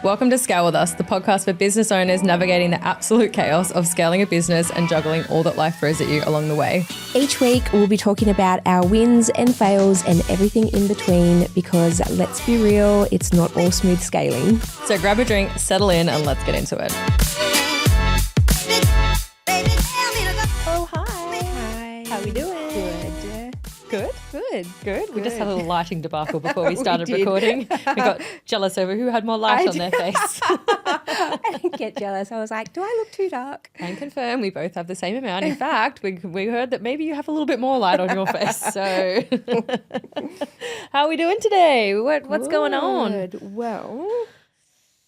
Welcome to Scale With Us, the podcast for business owners navigating the absolute chaos of scaling a business and juggling all that life throws at you along the way. Each week, we'll be talking about our wins and fails and everything in between because let's be real, it's not all smooth scaling. So grab a drink, settle in, and let's get into it. Oh, hi. Hi. How we doing? Good. Good. We just had a little lighting debacle before we started did. recording. We got jealous over who had more light on their face. I didn't get jealous. I was like, do I look too dark? Can confirm we both have the same amount. In fact, we heard that maybe you have a little bit more light on your face. So how are we doing today? What's going on? Well,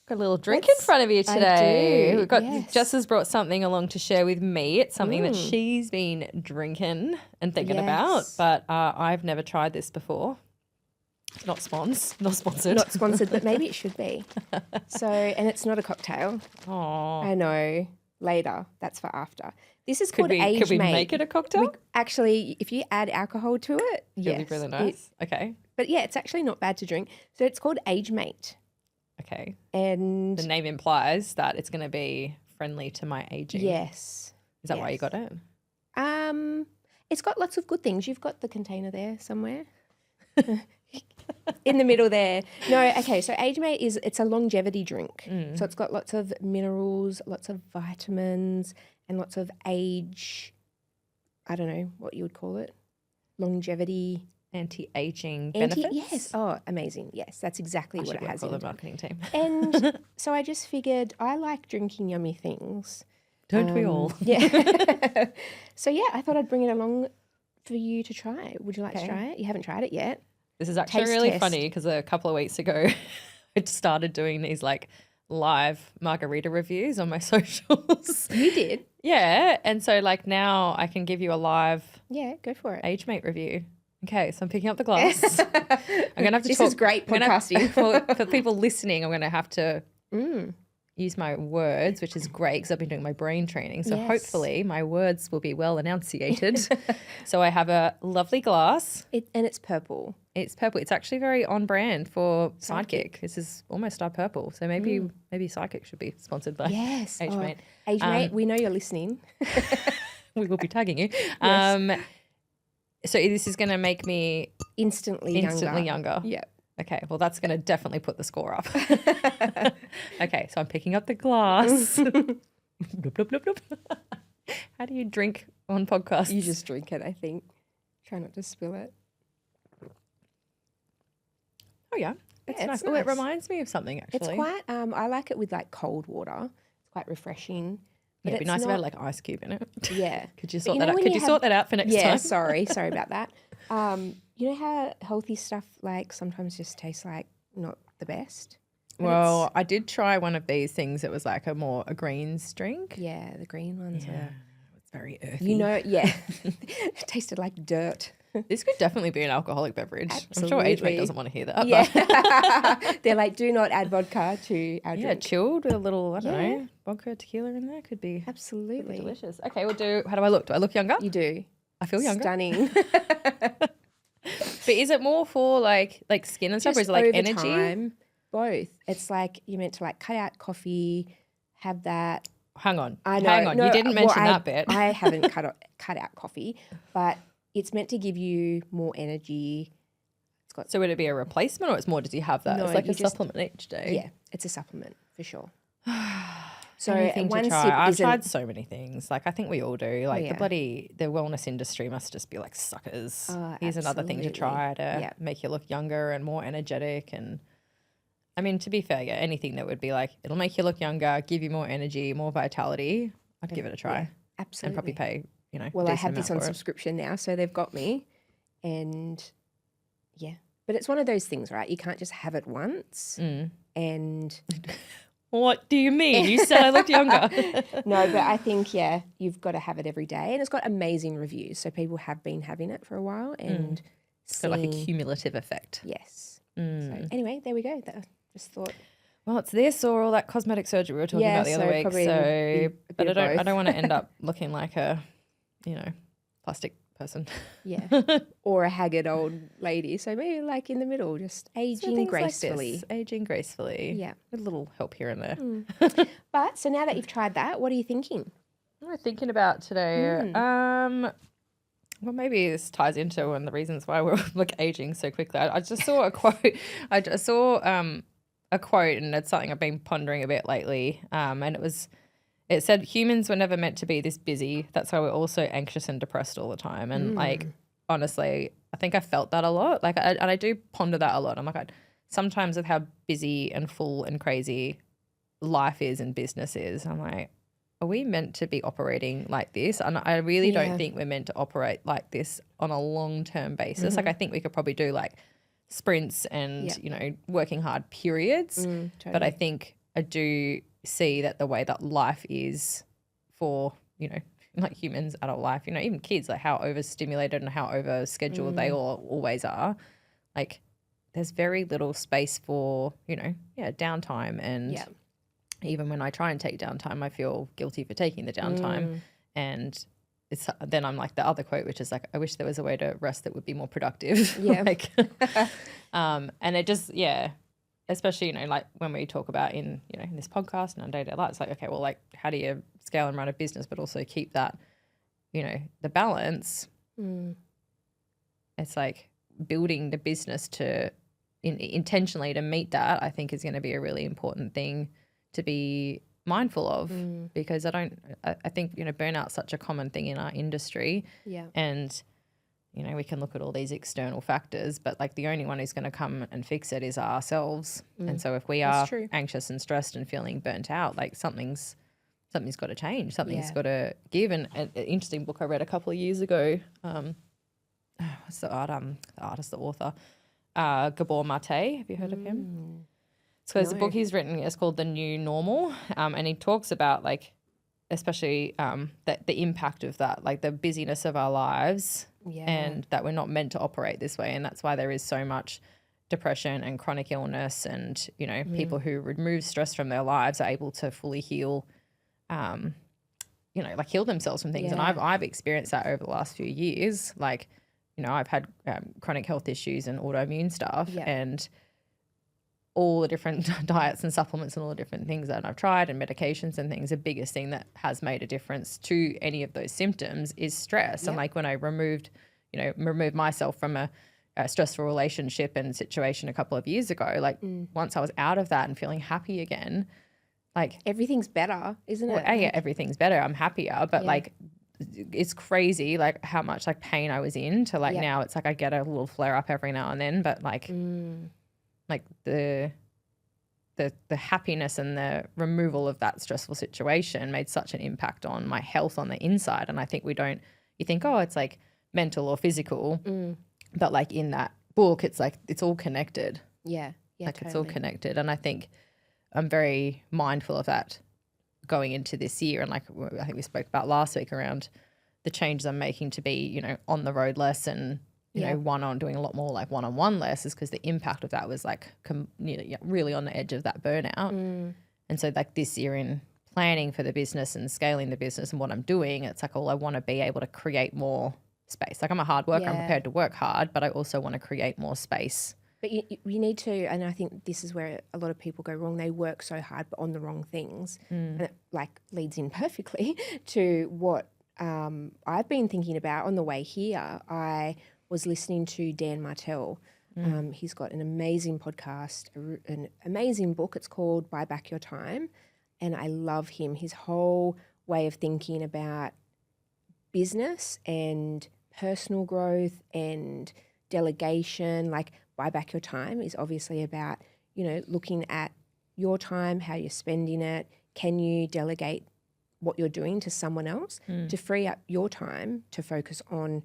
Got a little drink in front of you today. I do, We've got yes. Jess has brought something along to share with me. It's something that she's been drinking and thinking about, but I've never tried this before. It's not sponsored. not sponsored, but maybe it should be. So, and it's not a cocktail. Oh, I know. Later. That's for after. This is called could Age we Mate. make it a cocktail? Actually, if you add alcohol to it, It'll yes. be really nice. Okay. But yeah, it's actually not bad to drink. So it's called Age Mate. Okay. And The name implies that it's going to be friendly to my aging. yes. Is that why you got it? It's got lots of good things. You've got the container there somewhere. In the middle there. No, okay, so Age Mate it's a longevity drink. So it's got lots of minerals, lots of vitamins, and lots of age, I don't know what you would call it, longevity. Anti-aging benefits? Yes. Oh, amazing. Yes, that's exactly what it has for in the it. marketing team. And so I just figured I like drinking yummy things. Don't we all? Yeah. So yeah, I thought I'd bring it along for you to try. Would you like to try it? You haven't tried it yet. This is actually Taste really test. funny because a couple of weeks ago I started doing these like live margarita reviews on my socials. You did? Yeah. And so like now I can give you a live Yeah, go for it. Age Mate review. Okay, so I'm picking up the glass. I'm going to have to This talk. is great I'm gonna- podcasting. for people listening, I'm going to have to use my words, which is great because I've been doing my brain training. So Yes. hopefully my words will be well enunciated. So I have a lovely glass. And it's purple. It's purple. It's actually very on brand for Sidekick. This is almost our purple. So maybe Sidekick should be sponsored by Yes. Age Mate. Age Mate, we know you're listening. We will be tagging you. Yes. So this is going to make me Instantly younger. Yeah. Okay, well, that's going to definitely put the score up. Okay, so I'm picking up the glass. Blub, blub, blub, blub. How do you drink on podcasts? You just drink it, I think. Try not to spill it. Oh, yeah. It's Yeah, nice. it's Oh, it nice. reminds me of something, actually. It's quite, I like it with like cold water. It's quite refreshing. Yeah, it'd be it's nice if it had not- like ice cube in it. Yeah. Could you But sort you that know out? when Could you you sort that out for next Yeah, time? sorry about that. You know how healthy stuff like sometimes just tastes like not the best? But Well, I did try one of these things. It was like a greens drink. yeah, the green ones are, It's very earthy. you know, yeah. It tasted like dirt. This could definitely be an alcoholic beverage. I'm sure Age Mate Absolutely. doesn't want to hear that. But Yeah. They're like, do not add vodka to our yeah, drink. chilled with a little, I don't Yeah. know, vodka, tequila in there could be Absolutely. delicious. Okay, how do I look? Do I look younger? You do. I feel younger. Stunning. But is it more for like skin and stuff, or is it like over energy? time, both. It's like you're meant to like cut out coffee, have that. Hang on. I know. Hang on. No, You didn't well, mention that bit. I haven't cut out coffee, but it's meant to give you more energy. It's got So would it be a replacement, or it's more? Does you have that? No, It's like you a just- supplement each day. yeah, it's a supplement for sure. So Anything one to try. sip I've isn't. tried so many things. Like I think we all do. Like yeah. the wellness industry must just be like suckers. Oh, Here's another thing to absolutely. try to Yeah. make you look younger and more energetic. And I mean, to be fair, yeah, anything that would be like it'll make you look younger, give you more energy, more vitality, I'd give it a try Yeah, absolutely. and probably pay. You know, Well, I decent have this on amount for it. subscription now, so they've got me, and yeah. But it's one of those things, right? You can't just have it once, Mm. and What do you mean? You said I looked younger. no, but I think, yeah, you've got to have it every day. And it's got amazing reviews. So people have been having it for a while and So like a seeing- cumulative effect. yes. Mm. So anyway, there we go. That, just thought, Well, it's this or all that cosmetic surgery we were talking Yeah, about the other so week. probably So, a but bit I of don't both. want to end up looking like a, plastic person. Yeah. Or a haggard old lady. So maybe like in the middle, just aging Things like gracefully. this, aging gracefully. Yeah. With a little help here and there. But so now that you've tried that, what are you thinking? What am I thinking about today? Well, maybe this ties into one of the reasons why we're like aging so quickly. I just saw a quote. I just saw a quote, and it's something I've been pondering a bit lately. And it said humans were never meant to be this busy. That's why we're also anxious and depressed all the time. And like honestly, I think I felt that a lot. Like, and I do ponder that a lot. I'm like, sometimes with how busy and full and crazy life is and business is, I'm like, are we meant to be operating like this? And I really don't think we're meant to operate like this on a long-term basis. Like, I think we could probably do like sprints and, you know, working hard periods. Totally. But I think I do see that the way that life is for, you know, like humans, adult life, you know, even kids, like how overstimulated and how over-scheduled they all always are. Like, there's very little space for, you know, downtime. And even when I try and take downtime, I feel guilty for taking the downtime. And it's then I'm like the other quote, which is like, I wish there was a way to rest that would be more productive. Yeah. Like, and it just, especially, you know, like when we talk about in, you know, in this podcast and on day-to-day life, it's like, okay, well, like how do you scale and run a business, but also keep that, you know, the balance? It's like building the business to intentionally to meet that, I think is going to be a really important thing to be mindful of, because I think, you know, burnout's such a common thing in our industry. Yeah. And, you know, we can look at all these external factors, but like the only one who's going to come and fix it is ourselves. And so if we are anxious and stressed and feeling burnt out, like something's got to change. Something's got to give. And an interesting book I read a couple of years ago, what's the author, Gabor Mate. Have you heard of him? So there's a book he's written, it's called The New Normal, and he talks about like, especially the impact of that, like the busyness of our lives, and that we're not meant to operate this way, and that's why there is so much depression and chronic illness, and, you know, people who remove stress from their lives are able to fully heal, you know, like heal themselves from things. And I've experienced that over the last few years. Like, you know, I've had chronic health issues and autoimmune stuff, and all the different diets and supplements and all the different things that I've tried and medications and things, the biggest thing that has made a difference to any of those symptoms is stress. And like when I removed myself from a stressful relationship and situation a couple of years ago, like once I was out of that and feeling happy again, like everything's better, isn't it? Yeah, everything's better. I'm happier, but like it's crazy like how much like pain I was in to like now it's like I get a little flare up every now and then, but like like the happiness and the removal of that stressful situation made such an impact on my health on the inside. And I think you think, oh, it's like mental or physical, but like in that book, it's like, it's all connected. Yeah. Like totally. It's all connected. And I think I'm very mindful of that going into this year. And like, I think we spoke about last week around the changes I'm making to be, you know, on the road less and, you know, doing a lot more like one-on-one less, is because the impact of that was like really on the edge of that burnout. And so like this year in planning for the business and scaling the business and what I'm doing, it's like, I want to be able to create more space. Like I'm a hard worker, I'm prepared to work hard, but I also want to create more space. But you need to, and I think this is where a lot of people go wrong. They work so hard but on the wrong things. And it like leads in perfectly to what I've been thinking about on the way here. I was listening to Dan Martell. He's got an amazing podcast, an amazing book. It's called Buy Back Your Time. And I love him. His whole way of thinking about business and personal growth and delegation, like buy back your time is obviously about, you know, looking at your time, how you're spending it. Can you delegate what you're doing to someone else to free up your time to focus on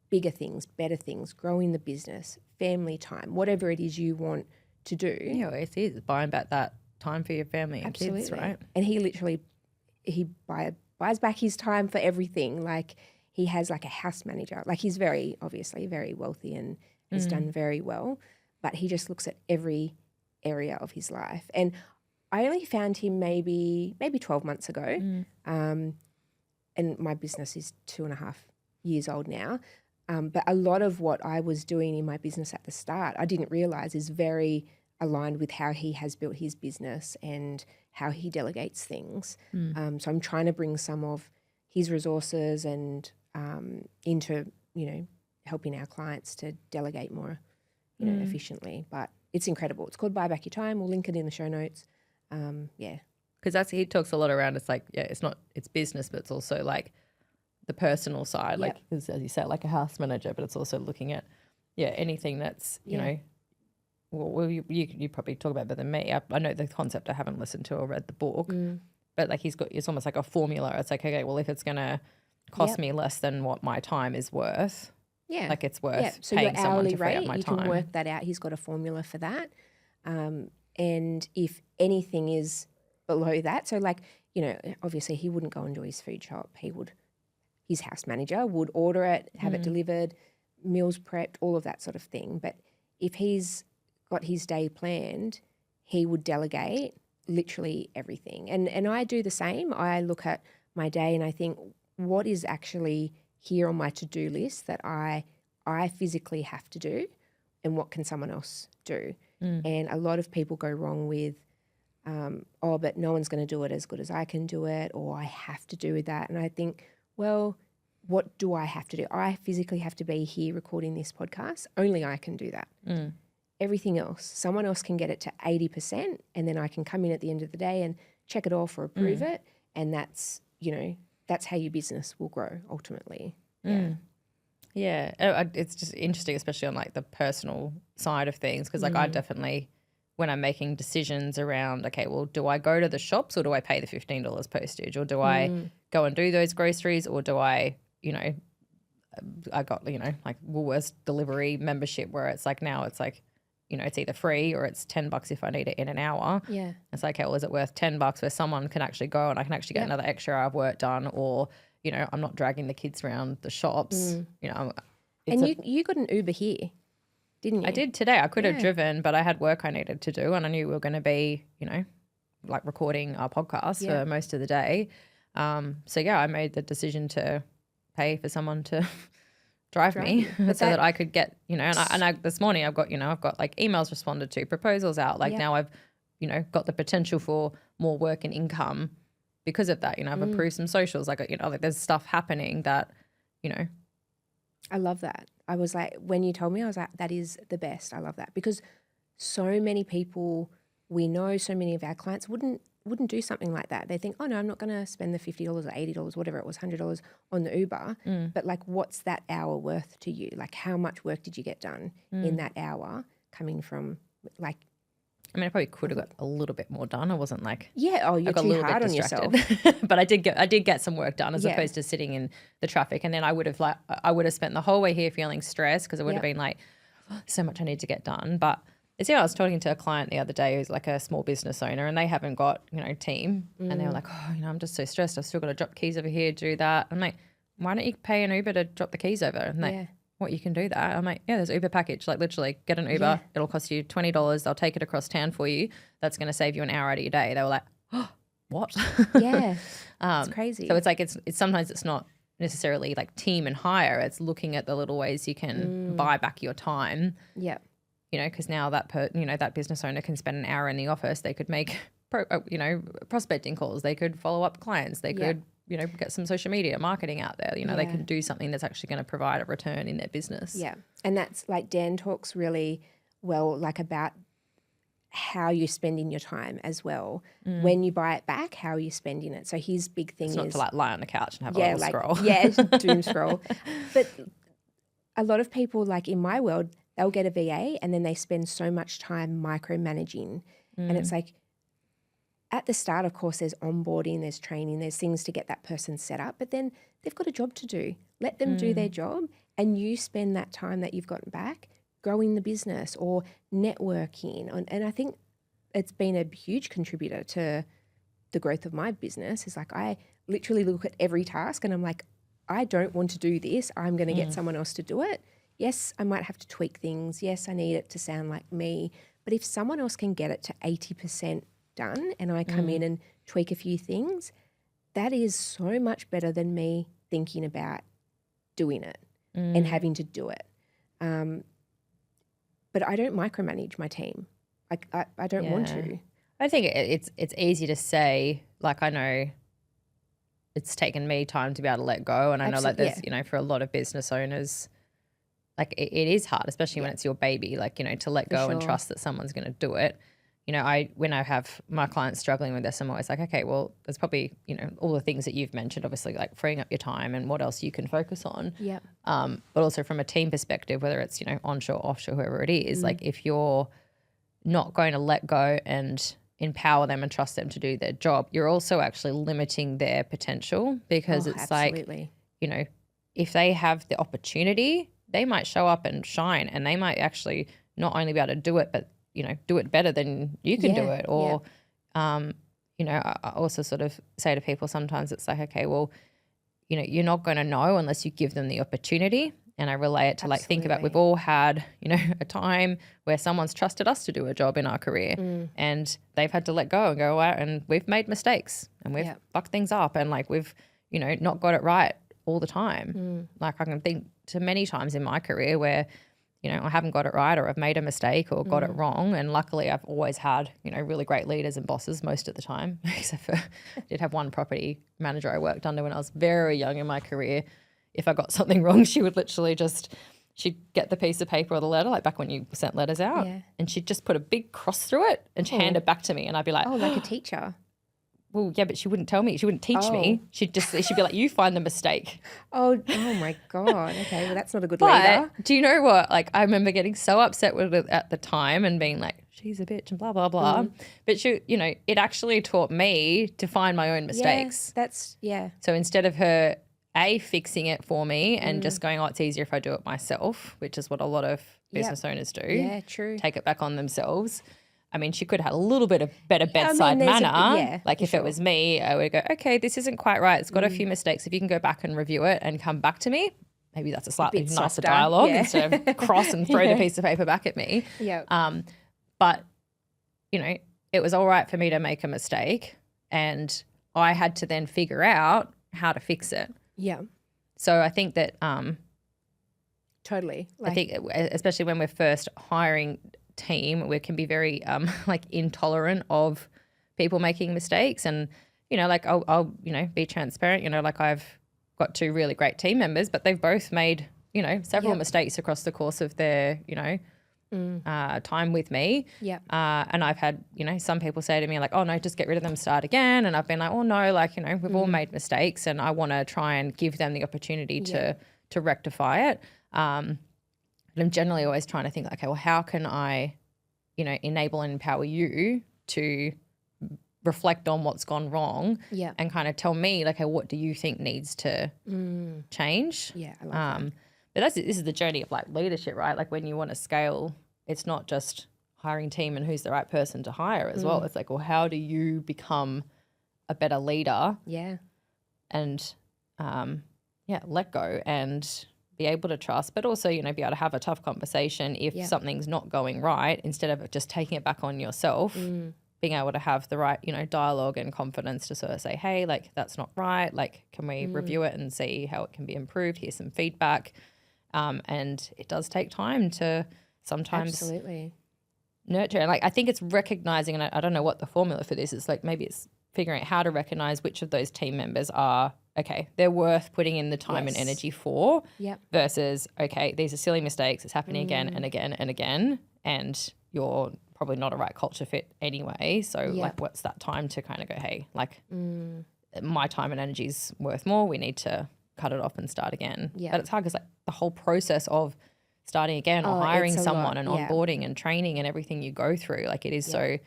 bigger things, better things, growing the business, family time, whatever it is you want to do. Yeah, it is buying back that time for your family and kids, right? And he literally, buys back his time for everything. Like he has like a house manager. Like he's obviously very wealthy and has done very well, but he just looks at every area of his life. And I only found him maybe 12 months ago. And my business is 2.5 years old now. But a lot of what I was doing in my business at the start, I didn't realize is very aligned with how he has built his business and how he delegates things. So I'm trying to bring some of his resources and into, helping our clients to delegate more, efficiently. But it's incredible. It's called Buy Back Your Time. We'll link it in the show notes. Because he talks a lot around, it's like, it's business, but it's also like the personal side, like as you say, like a house manager, but it's also looking at, anything that's, well, you probably talk about it better than me. I know the concept. I haven't listened to or read the book, but like it's almost like a formula. It's like, okay, well, if it's going to cost me less than what my time is worth, like it's worth so paying your someone hourly to free up rate, my you time. can work that out. He's got a formula for that. And if anything is below that, so like, obviously he wouldn't go and do his food shop. His house manager would order it, have it delivered, meals prepped, all of that sort of thing. But if he's got his day planned, he would delegate literally everything. And I do the same. I look at my day and I think, what is actually here on my to-do list that I physically have to do, and what can someone else do? And a lot of people go wrong with, but no one's going to do it as good as I can do it, or I have to do that. And I think, well, what do I have to do? I physically have to be here recording this podcast. Only I can do that. Everything else, someone else can get it to 80%, and then I can come in at the end of the day and check it off or approve it. And that's, that's how your business will grow ultimately. Yeah, it's just interesting, especially on like the personal side of things, because like I definitely, when I'm making decisions around, okay, well, do I go to the shops or do I pay the $15 postage, or do I go and do those groceries, or do I, I got, like Woolworths delivery membership where it's like now it's like, it's either free or it's $10 if I need it in an hour. Yeah. It's like, okay, well, is it worth $10 where someone can actually go and I can actually get another extra hour of work done, or I'm not dragging the kids around the shops. And you got an Uber here, didn't you? I did today. I could have driven, but I had work I needed to do, and I knew we were going to be, like recording our podcast for most of the day. So I made the decision to pay for someone to drive me so that I could get, and I this morning I've got like emails responded to, proposals out. Like now I've, got the potential for more work and income because of that. I've approved some socials. Like, like there's stuff happening that, I love that. I was like, when you told me, I was like, that is the best. I love that, because so many people we know, so many of our clients wouldn't do something like that. They think, oh no, I'm not going to spend the $50 or $80, whatever it was, $100 on the Uber. But like, what's that hour worth to you? Like, how much work did you get done in that hour coming from like? I mean, I probably could have got a little bit more done. I wasn't like, you're too hard on yourself. But I did get some work done as opposed to sitting in the traffic. And then I would have spent the whole way here feeling stressed, because it would have been like, oh, so much I need to get done. But I was talking to a client the other day who's like a small business owner, and they haven't got, team. And they were like, oh, I'm just so stressed. I've still got to drop keys over here, do that. I'm like, why don't you pay an Uber to drop the keys over? And like, what, you can do that? I'm like, there's Uber package. Like, literally get an Uber. It'll cost you $20. They'll take it across town for you. That's going to save you an hour out of your day. They were like, oh, what? It's crazy. So it's like, it's sometimes it's not necessarily like team and hire. It's looking at the little ways you can buy back your time. Yeah. Because now that business owner can spend an hour in the office. They could make, prospecting calls. They could follow up clients. They could, get some social media marketing out there. They can do something that's actually going to provide a return in their business. Yeah. And that's like, Dan talks really well, like about how you're spending your time as well. When you buy it back, how are you spending it? So his big thing it's is not to like lie on the couch and have a little scroll. Doom scroll. But a lot of people, like in my world, they'll get a VA and then they spend so much time micromanaging. And it's like, at the start, of course, there's onboarding, there's training, there's things to get that person set up, but then they've got a job to do. Let them do their job, and you spend that time that you've gotten back growing the business or networking. And I think it's been a huge contributor to the growth of my business. Is like, I literally look at every task and I'm like, I don't want to do this. I'm going to get someone else to do it. Yes, I might have to tweak things. Yes, I need it to sound like me. But if someone else can get it to 80% done and I come in and tweak a few things, that is so much better than me thinking about doing it and having to do it. But I don't micromanage my team. I don't want to. I think it's easy to say, like, I know it's taken me time to be able to let go, and I know like there's you know, for a lot of business owners, like it is hard, especially when it's your baby, like, you know, to let go and trust that someone's going to do it. You know, when I have my clients struggling with this, I'm always like, okay, well, there's probably, you know, all the things that you've mentioned, obviously, like freeing up your time and what else you can focus on. Yeah. But also from a team perspective, whether it's, you know, onshore, offshore, whoever it is, like if you're not going to let go and empower them and trust them to do their job, you're also actually limiting their potential, because it's like, you know, if they have the opportunity, they might show up and shine, and they might actually not only be able to do it, but, you know, do it better than you can do it. Or, you know, I also sort of say to people sometimes, it's like, okay, well, you know, you're not going to know unless you give them the opportunity. And I relate it to like, think about, we've all had, you know, a time where someone's trusted us to do a job in our career and they've had to let go and go out, and we've made mistakes and we've fucked things up, and like we've, you know, not got it right all the time. Like I can think to many times in my career where, you know, I haven't got it right, or I've made a mistake or got it wrong. And luckily I've always had, you know, really great leaders and bosses most of the time, except for I did have one property manager I worked under when I was very young in my career. If I got something wrong, she would literally she'd get the piece of paper or the letter, like back when you sent letters out, and she'd just put a big cross through it and hand it back to me. And I'd be like, oh, like a teacher. Well, yeah, but she wouldn't tell me. She wouldn't teach me. She'd be like, you find the mistake. Oh my God. Okay, well, that's not a good leader. Do you know what? Like, I remember getting so upset with it at the time and being like, she's a bitch and blah, blah, blah. But she, you know, it actually taught me to find my own mistakes. So instead of her fixing it for me and just going, oh, it's easier if I do it myself, which is what a lot of business owners do. Yeah, true. Take it back on themselves. I mean, she could have had a little bit of better bedside manner. Like if it was me, I would go, okay, this isn't quite right. It's got a few mistakes. If you can go back and review it and come back to me, maybe that's a slightly nicer dialogue instead of cross and throw the piece of paper back at me. But, you know, it was all right for me to make a mistake, and I had to then figure out how to fix it. Yeah. So I think that totally. I think especially when we're first hiring team, we can be very like intolerant of people making mistakes. And, you know, like I'll, you know, be transparent, you know, like I've got two really great team members, but they've both made, you know, several mistakes across the course of their, you know, time with me. And I've had, you know, some people say to me like, oh no, just get rid of them, start again. And I've been like, oh no, like, you know, we've all made mistakes, and I want to try and give them the opportunity to rectify it. But I'm generally always trying to think, okay, well, how can I, you know, enable and empower you to reflect on what's gone wrong and kind of tell me, like, hey, what do you think needs to change? Yeah, I love that. But this is the journey of like leadership, right? Like when you want to scale, it's not just hiring team and who's the right person to hire as well. It's like, well, how do you become a better leader? Yeah. And let go and be able to trust, but also, you know, be able to have a tough conversation if something's not going right, instead of just taking it back on yourself, being able to have the right, you know, dialogue and confidence to sort of say, hey, like, that's not right. Like, can we review it and see how it can be improved? Here's some feedback. And it does take time to sometimes nurture. And like, I think it's recognizing, and I don't know what the formula for this is, like maybe it's figuring out how to recognize which of those team members are, okay, they're worth putting in the time and energy for versus, okay, these are silly mistakes. It's happening again and again and again, and you're probably not a right culture fit anyway. So like, what's that time to kind of go, hey, like my time and energy is worth more. We need to cut it off and start again. But it's hard because like the whole process of starting again or hiring someone and onboarding and training and everything you go through, like it is so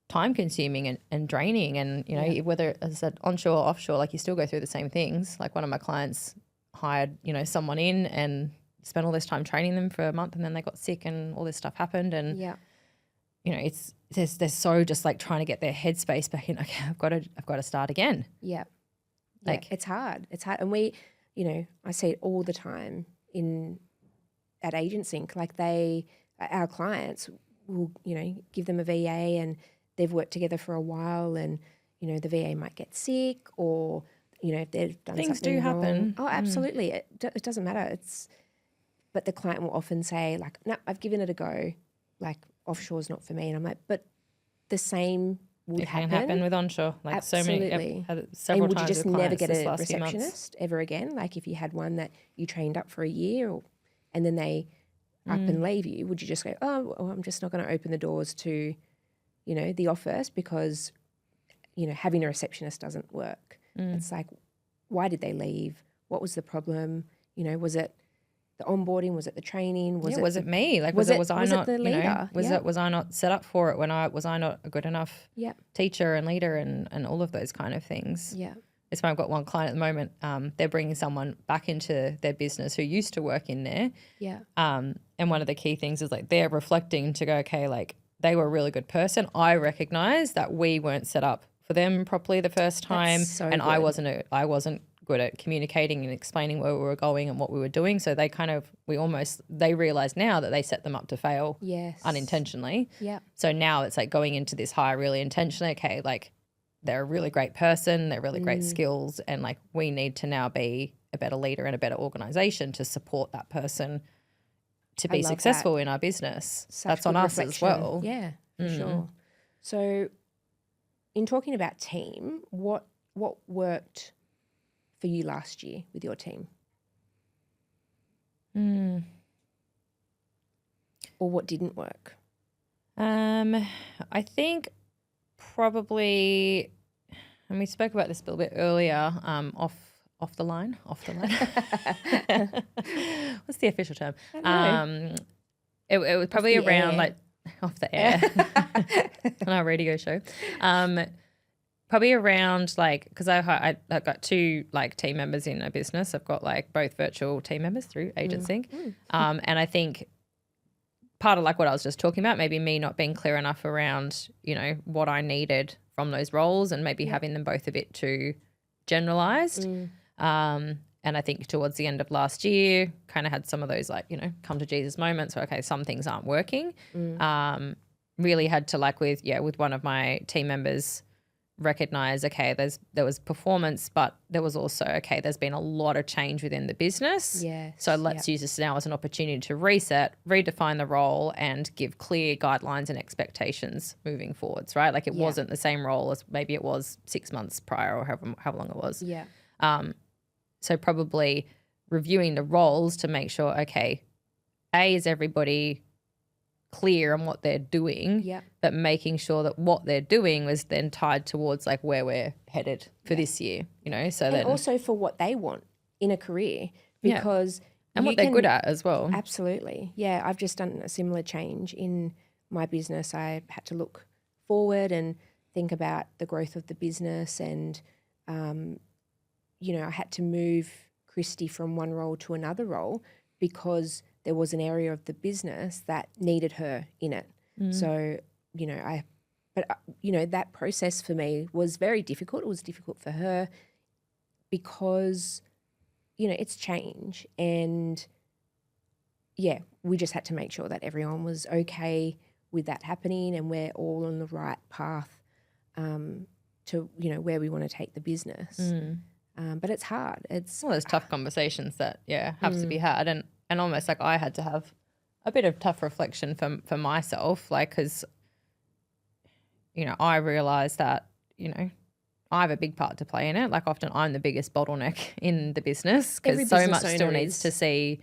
time consuming and draining. And, you know, whether, as I said, onshore or offshore, like you still go through the same things. Like one of my clients hired, you know, someone in and spent all this time training them for a month, and then they got sick and all this stuff happened. And, you know, they're so just like trying to get their headspace back in. Okay, I've got to start again. Like it's hard. And we, you know, I see it all the time at Agent Sync. Like our clients will, you know, give them a VA and they've worked together for a while, and, you know, the VA might get sick, or, if they've done Things something do happen. wrong. Oh, absolutely. It doesn't matter. But the client will often say like, no, I've given it a go. Like offshore's not for me. And I'm like, but the same would It can happen with onshore. Like absolutely. so many, had it several and would times you just with never clients get this a last few months. receptionist ever again? Like if you had one that you trained up for a year and then they up and leave you, would you just go, oh, well, I'm just not going to open the doors to, the office because, having a receptionist doesn't work. It's like, why did they leave? What was the problem? Was it the onboarding? Was it the training? Was it me? Like was I not the leader? Was I not set up for it was I not a good enough teacher and leader and all of those kind of things? Yeah. It's why I've got one client at the moment. They're bringing someone back into their business who used to work in there. Yeah. And one of the key things is like they're reflecting to go, okay, like they were a really good person. I recognize that we weren't set up for them properly the first time, so and good. I wasn't good at communicating and explaining where we were going and what we were doing. So they realize now that they set them up to fail unintentionally. Yeah. So now it's like going into this hire really intentionally. Okay, like they're a really great person, they're really great skills, and like we need to now be a better leader and a better organization to support that person to be successful in our business. That's on us as well. Yeah, for sure. So in talking about team, what worked for you last year with your team? Or what didn't work? I think probably, and we spoke about this a little bit earlier, off the line. What's the official term? It was probably around like off the air on our radio show. Probably around like, because I've got two like team members in a business. I've got like both virtual team members through agency. And I think part of like what I was just talking about, maybe me not being clear enough around, what I needed from those roles and maybe having them both a bit too generalized. And I think towards the end of last year, kind of had some of those like, come to Jesus moments where, okay, some things aren't working. Really had to like with one of my team members recognize, okay, there was performance, but there was also, okay, there's been a lot of change within the business. Yes, so let's use this now as an opportunity to reset, redefine the role and give clear guidelines and expectations moving forwards, right? Like it wasn't the same role as maybe it was 6 months prior or however long it was. Yeah. So probably reviewing the roles to make sure, okay, is everybody clear on what they're doing, but making sure that what they're doing was then tied towards like where we're headed for this year, so and then also for what they want in a career because and what they're good at as well. Absolutely. Yeah, I've just done a similar change in my business. I had to look forward and think about the growth of the business and I had to move Christy from one role to another role because there was an area of the business that needed her in it. So, that process for me was very difficult. It was difficult for her because, it's change. And, we just had to make sure that everyone was okay with that happening and we're all on the right path to, where we want to take the business. But it's hard. It's there's tough conversations that have to be had, and almost like I had to have a bit of tough reflection for myself, like because I realised that I have a big part to play in it. Like often I'm the biggest bottleneck in the business because so much still needs to see.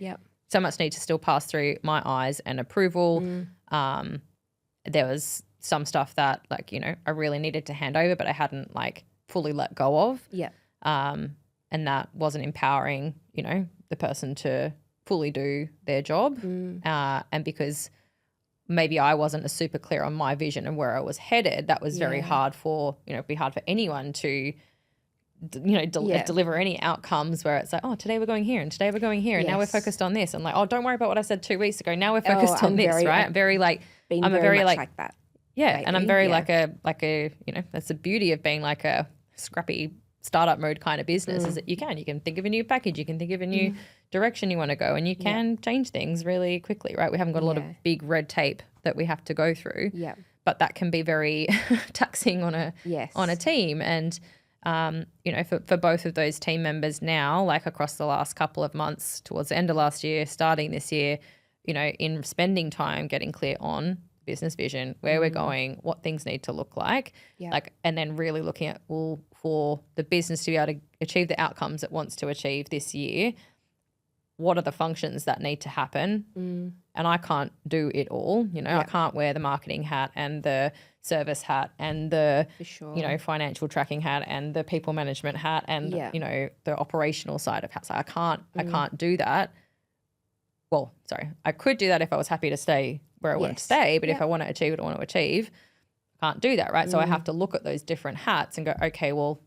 So much needs to still pass through my eyes and approval. There was some stuff that like I really needed to hand over, but I hadn't like fully let go of. And that wasn't empowering, the person to fully do their job. And because maybe I wasn't as super clear on my vision and where I was headed, that was very hard for, it'd be hard for anyone to, deliver any outcomes where it's like, oh, today we're going here and today we're going here and now we're focused on this. And like, oh, don't worry about what I said 2 weeks ago. Now we're focused on this, right? I'm very like, I'm a very like that. Yeah. Lately. And I'm very like a, that's the beauty of being like a scrappy startup mode kind of business is that you can think of a new package, you can think of a new direction you want to go and you can change things really quickly, right? We haven't got a lot of big red tape that we have to go through, but that can be very taxing on a team. And for both of those team members now, like across the last couple of months towards the end of last year, starting this year, in spending time getting clear on business vision, where we're going, what things need to look like, and then really looking at, well, for the business to be able to achieve the outcomes it wants to achieve this year, what are the functions that need to happen? And I can't do it all. I can't wear the marketing hat and the service hat and the, financial tracking hat and the people management hat and, the operational side of hats. I can't do that. Well, sorry, I could do that if I was happy to stay where I wanted to stay, but if I want to achieve what I want to achieve, I can't do that, right? So I have to look at those different hats and go, okay, well,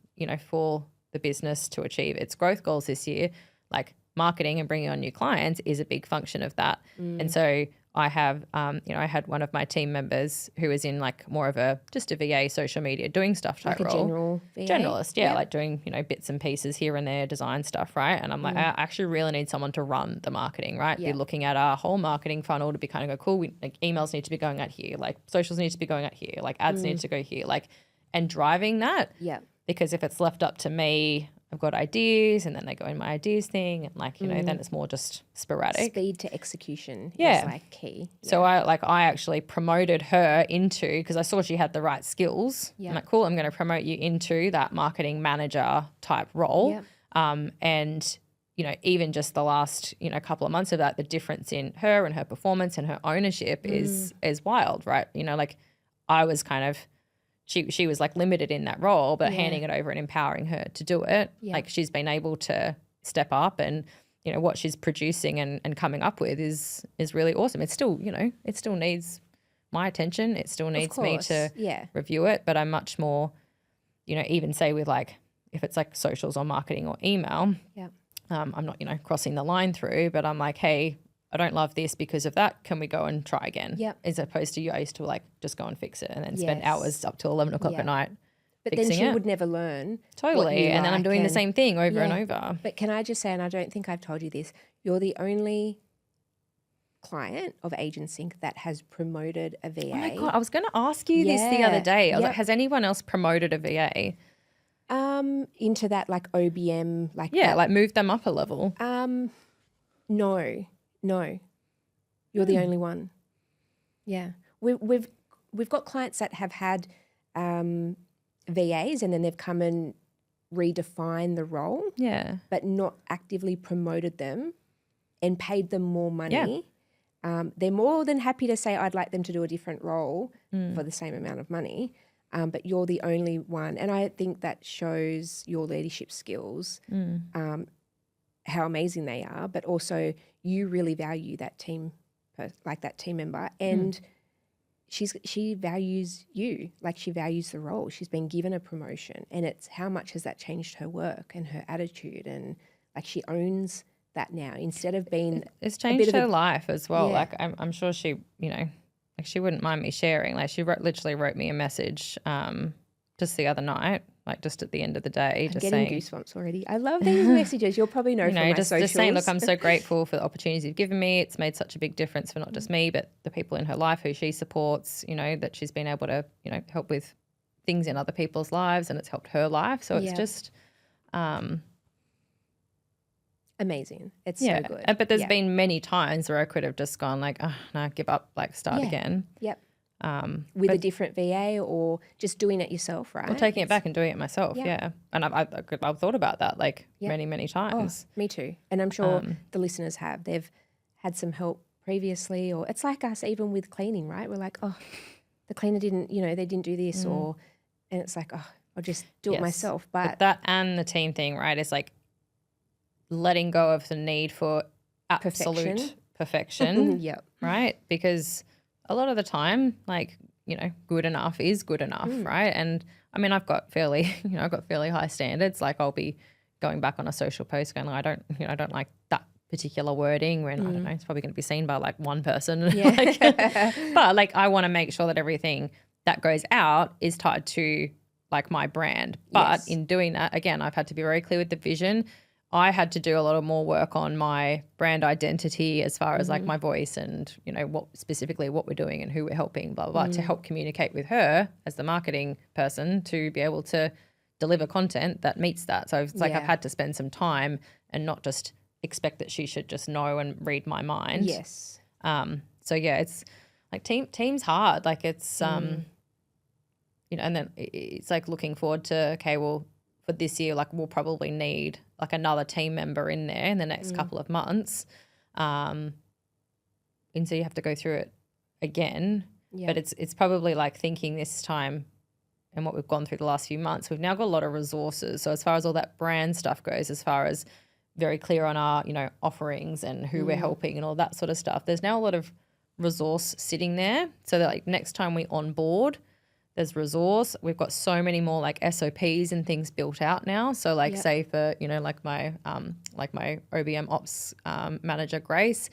for the business to achieve its growth goals this year, like marketing and bringing on new clients is a big function of that. And so I have, I had one of my team members who was in like more of just a VA social media doing stuff type like role. A general VA? Generalist, like doing, bits and pieces here and there, design stuff, right? And I'm like, I actually really need someone to run the marketing, right? Be looking at our whole marketing funnel to be kind of go, cool, like emails need to be going out here, like socials need to be going out here, like ads need to go here, like, and driving that. Yeah. Because if it's left up to me, I've got ideas and then they go in my ideas thing and like, then it's more just sporadic. Speed to execution is like key. Yeah. So I actually promoted her into, because I saw she had the right skills. Yeah. I'm like, cool, I'm going to promote you into that marketing manager type role. Yeah. And, even just the last, couple of months of that, the difference in her and her performance and her ownership is wild, right? Like I was kind of, she was like limited in that role, but handing it over and empowering her to do it. Yeah. Like she's been able to step up and, what she's producing and coming up with is really awesome. It's still, it still needs my attention. It still needs me to review it, but I'm much more, even say with like, if it's like socials or marketing or email, I'm not, crossing the line through, but I'm like, hey, I don't love this because of that. Can we go and try again? Yeah. As opposed to I used to like just go and fix it and then spend hours up till 11 o'clock at night. But then she would never learn. Totally. And then I'm doing the same thing over and over. But can I just say, and I don't think I've told you this, you're the only client of Agent Sync that has promoted a VA. Oh my God, I was going to ask you this the other day. I was like, has anyone else promoted a VA? Into that like OBM, like like move them up a level. No, you're the only one. Yeah, we've got clients that have had VAs and then they've come and redefined the role. Yeah, but not actively promoted them and paid them more money. Yeah. They're more than happy to say, I'd like them to do a different role for the same amount of money. But you're the only one, and I think that shows your leadership skills. How amazing they are, but also you really value that team, like that team member, and she values you, like she values the role. She's been given a promotion, and it's how much has that changed her work and her attitude, and like she owns that now instead of being. It's changed her life as well. Yeah. Like I'm sure she, like she wouldn't mind me sharing. Like she literally wrote me a message just the other night. Like just at the end of the day, I'm getting goosebumps already. I love these messages. You'll probably know from my socials. Just saying, look, I'm so grateful for the opportunities you've given me. It's made such a big difference for not just me, but the people in her life who she supports, that she's been able to, help with things in other people's lives and it's helped her life. So it's just amazing. It's so good. But there's been many times where I could have just gone like, oh, no, give up, like start again. Yep. With a different VA or just doing it yourself, right? Or taking it back and doing it myself, yeah. And I've thought about that like many, many times. Oh, me too. And I'm sure the listeners have. They've had some help previously, or it's like us even with cleaning, right? We're like, oh, the cleaner didn't, they didn't do this and it's like, oh, I'll just do it myself. But that and the team thing, right, is like letting go of the need for absolute perfection. Right? Because a lot of the time, like, good enough is good enough, right? And I mean, I've got fairly high standards. Like I'll be going back on a social post going, I don't like that particular wording when, I don't know, it's probably going to be seen by like one person. Yeah. But like I want to make sure that everything that goes out is tied to like my brand. But in doing that, again, I've had to be very clear with the vision. I had to do a lot of more work on my brand identity as far as like my voice and, what specifically what we're doing and who we're helping, blah, blah, blah, to help communicate with her as the marketing person to be able to deliver content that meets that. So it's like I've Yeah. had to spend some time and not just expect that she should just know and read my mind. Yes. So yeah, it's like team's hard. Like it's you know, and then it's like looking forward to, okay, well, for this year, like we'll probably need like another team member in there in the next couple of months. And so you have to go through it again. Yeah. But it's probably like thinking this time and what we've gone through the last few months, we've now got a lot of resources. So as far as all that brand stuff goes, as far as very clear on our, you know, offerings and who we're helping and all that sort of stuff, there's now a lot of resource sitting there. So that like next time we onboard, there's resource. We've got so many more like SOPs and things built out now. So like say for, you know, like my OBM ops manager, Grace,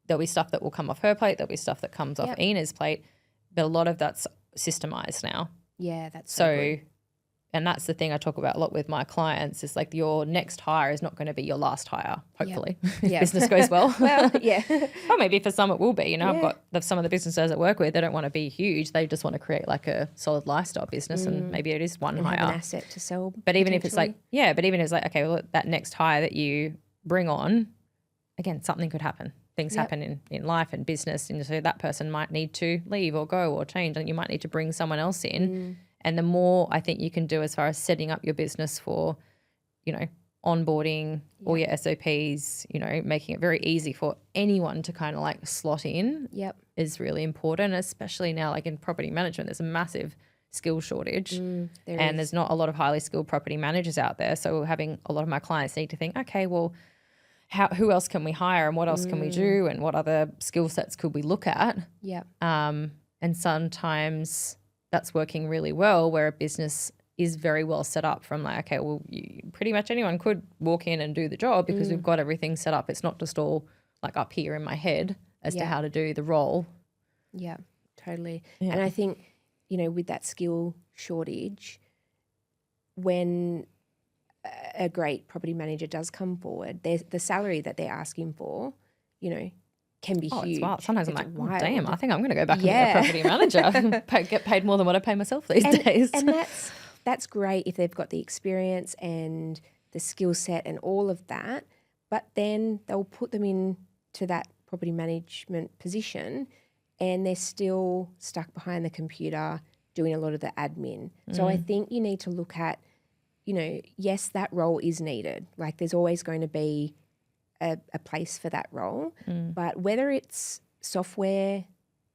there'll be stuff that will come off her plate. There'll be stuff that comes off Ina's plate. But a lot of that's systemized now. Yeah, that's so good. And that's the thing I talk about a lot with my clients is like your next hire is not going to be your last hire, hopefully, if business goes well. Well, yeah. Or maybe for some it will be. You know, I've got some of the businesses I work with, they don't want to be huge. They just want to create like a solid lifestyle business and maybe it is one And hire. have an asset to sell. But even if it's like, okay, well, that next hire that you bring on, again, something could happen. Things happen in life and business. And so that person might need to leave or go or change and you might need to bring someone else in. And the more I think you can do as far as setting up your business for, you know, onboarding all your SOPs, you know, making it very easy for anyone to kind of like slot in is really important, especially now like in property management, there's a massive skill shortage there's not a lot of highly skilled property managers out there. So having a lot of my clients need to think, okay, well, who else can we hire and what else can we do and what other skill sets could we look at? And sometimes that's working really well where a business is very well set up from like, okay, well, pretty much anyone could walk in and do the job because we've got everything set up. It's not just all like up here in my head as to how to do the role. Yeah, totally. And I think, you know, with that skill shortage, when a great property manager does come forward, the salary that they're asking for, you know, can be huge. It's wild. Sometimes it's I'm like, wild. damn, I think I'm going to go back and be a property manager. Get paid more than what I pay myself these days. And that's great if they've got the experience and the skill set and all of that, but then they'll put them into that property management position and they're still stuck behind the computer doing a lot of the admin. So I think you need to look at, you know, yes, that role is needed. Like there's always going to be a place for that role. But whether it's software,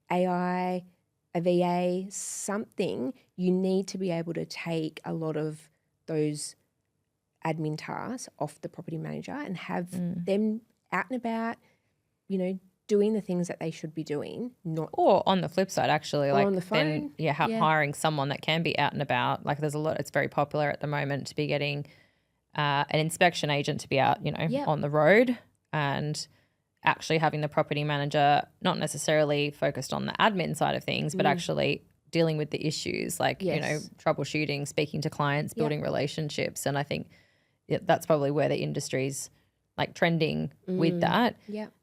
AI, a VA, something, you need to be able to take a lot of those admin tasks off the property manager and have them out and about, you know, doing the things that they should be doing. Or on the flip side, actually, like on the phone. Then hiring someone that can be out and about. Like there's a lot, it's very popular at the moment to be getting an inspection agent to be out, you know, on the road and actually having the property manager not necessarily focused on the admin side of things, but actually dealing with the issues like, you know, troubleshooting, speaking to clients, building relationships. And I think that's probably where the industry's like trending with that.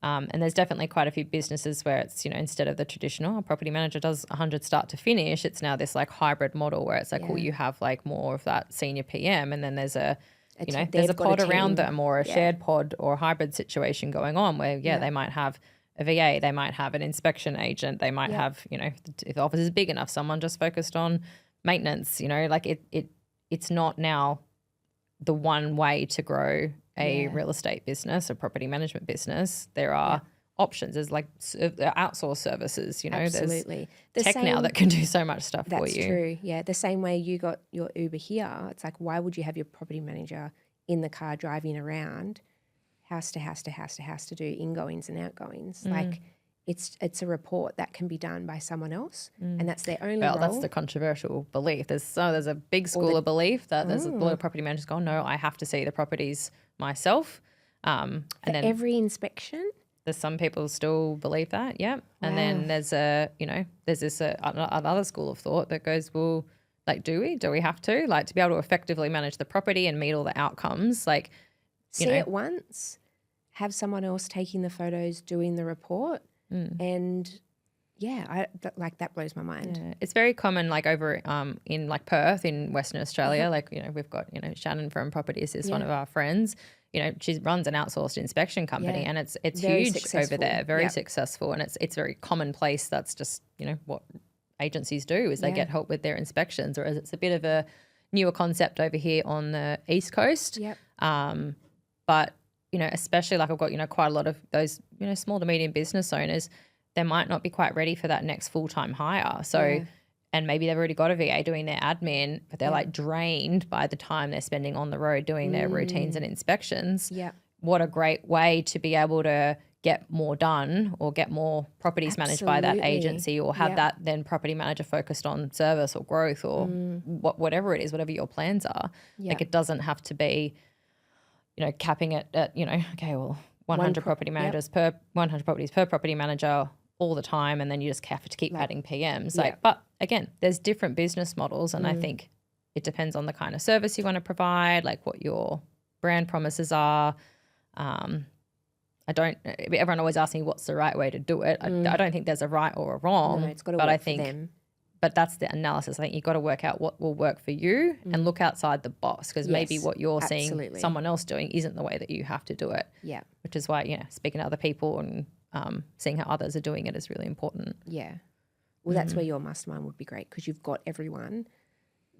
And there's definitely quite a few businesses where it's, you know, instead of the traditional property manager does 100 start to finish, it's now this like hybrid model where it's like, well, you have like more of that senior PM and then there's there's a pod around them or a shared pod or a hybrid situation going on where, they might have a VA, they might have an inspection agent, they might have, you know, if the office is big enough, someone just focused on maintenance, you know, like it's not now the one way to grow a real estate business, a property management business. There are options. There's like outsource services, you know, there's tech now that can do so much stuff for you. That's true. Yeah. The same way you got your Uber here, it's like, why would you have your property manager in the car driving around house to house to house to house to do ingoings and outgoings? Like it's a report that can be done by someone else and that's their only role. That's the controversial belief. There's a big school of belief that there's a lot of property managers go, no, I have to see the properties myself. And then every inspection? There's some people still believe that, And then there's this another school of thought that goes, well, like, do we have to? Like, to be able to effectively manage the property and meet all the outcomes, like, see it once, have someone else taking the photos, doing the report, and, that blows my mind. Yeah. It's very common, like over in like Perth in Western Australia. Like, you know, we've got, you know, Shannon from Property Assist, one of our friends. You know, she runs an outsourced inspection company, and it's Very huge successful. over there, very successful, and it's very commonplace. That's just, you know, what agencies do is they get help with their inspections, whereas it's a bit of a newer concept over here on the East Coast. Yep. But, you know, especially like I've got, you know, quite a lot of those, you know, small to medium business owners, they might not be quite ready for that next full-time hire. So, and maybe they've already got a VA doing their admin, but they're like drained by the time they're spending on the road doing their routines and inspections. Yeah. What a great way to be able to get more done or get more properties managed by that agency, or have that then property manager focused on service or growth or whatever it is, whatever your plans are. Like it doesn't have to be, you know, capping it at, you know, okay, well, 100 property managers per 100 properties per property manager all the time, and then you just have to keep adding PMs. Like, but again, there's different business models, and I think it depends on the kind of service you want to provide, like what your brand promises are. Everyone always asks me what's the right way to do it. I don't think there's a right or a wrong. No, it's got to work for them. But that's the analysis. I think you've got to work out what will work for you and look outside the box, because maybe what you're seeing someone else doing isn't the way that you have to do it. Yeah. Which is why, you know, speaking to other people and seeing how others are doing it is really important. Yeah. Well, that's where your mastermind would be great, because you've got everyone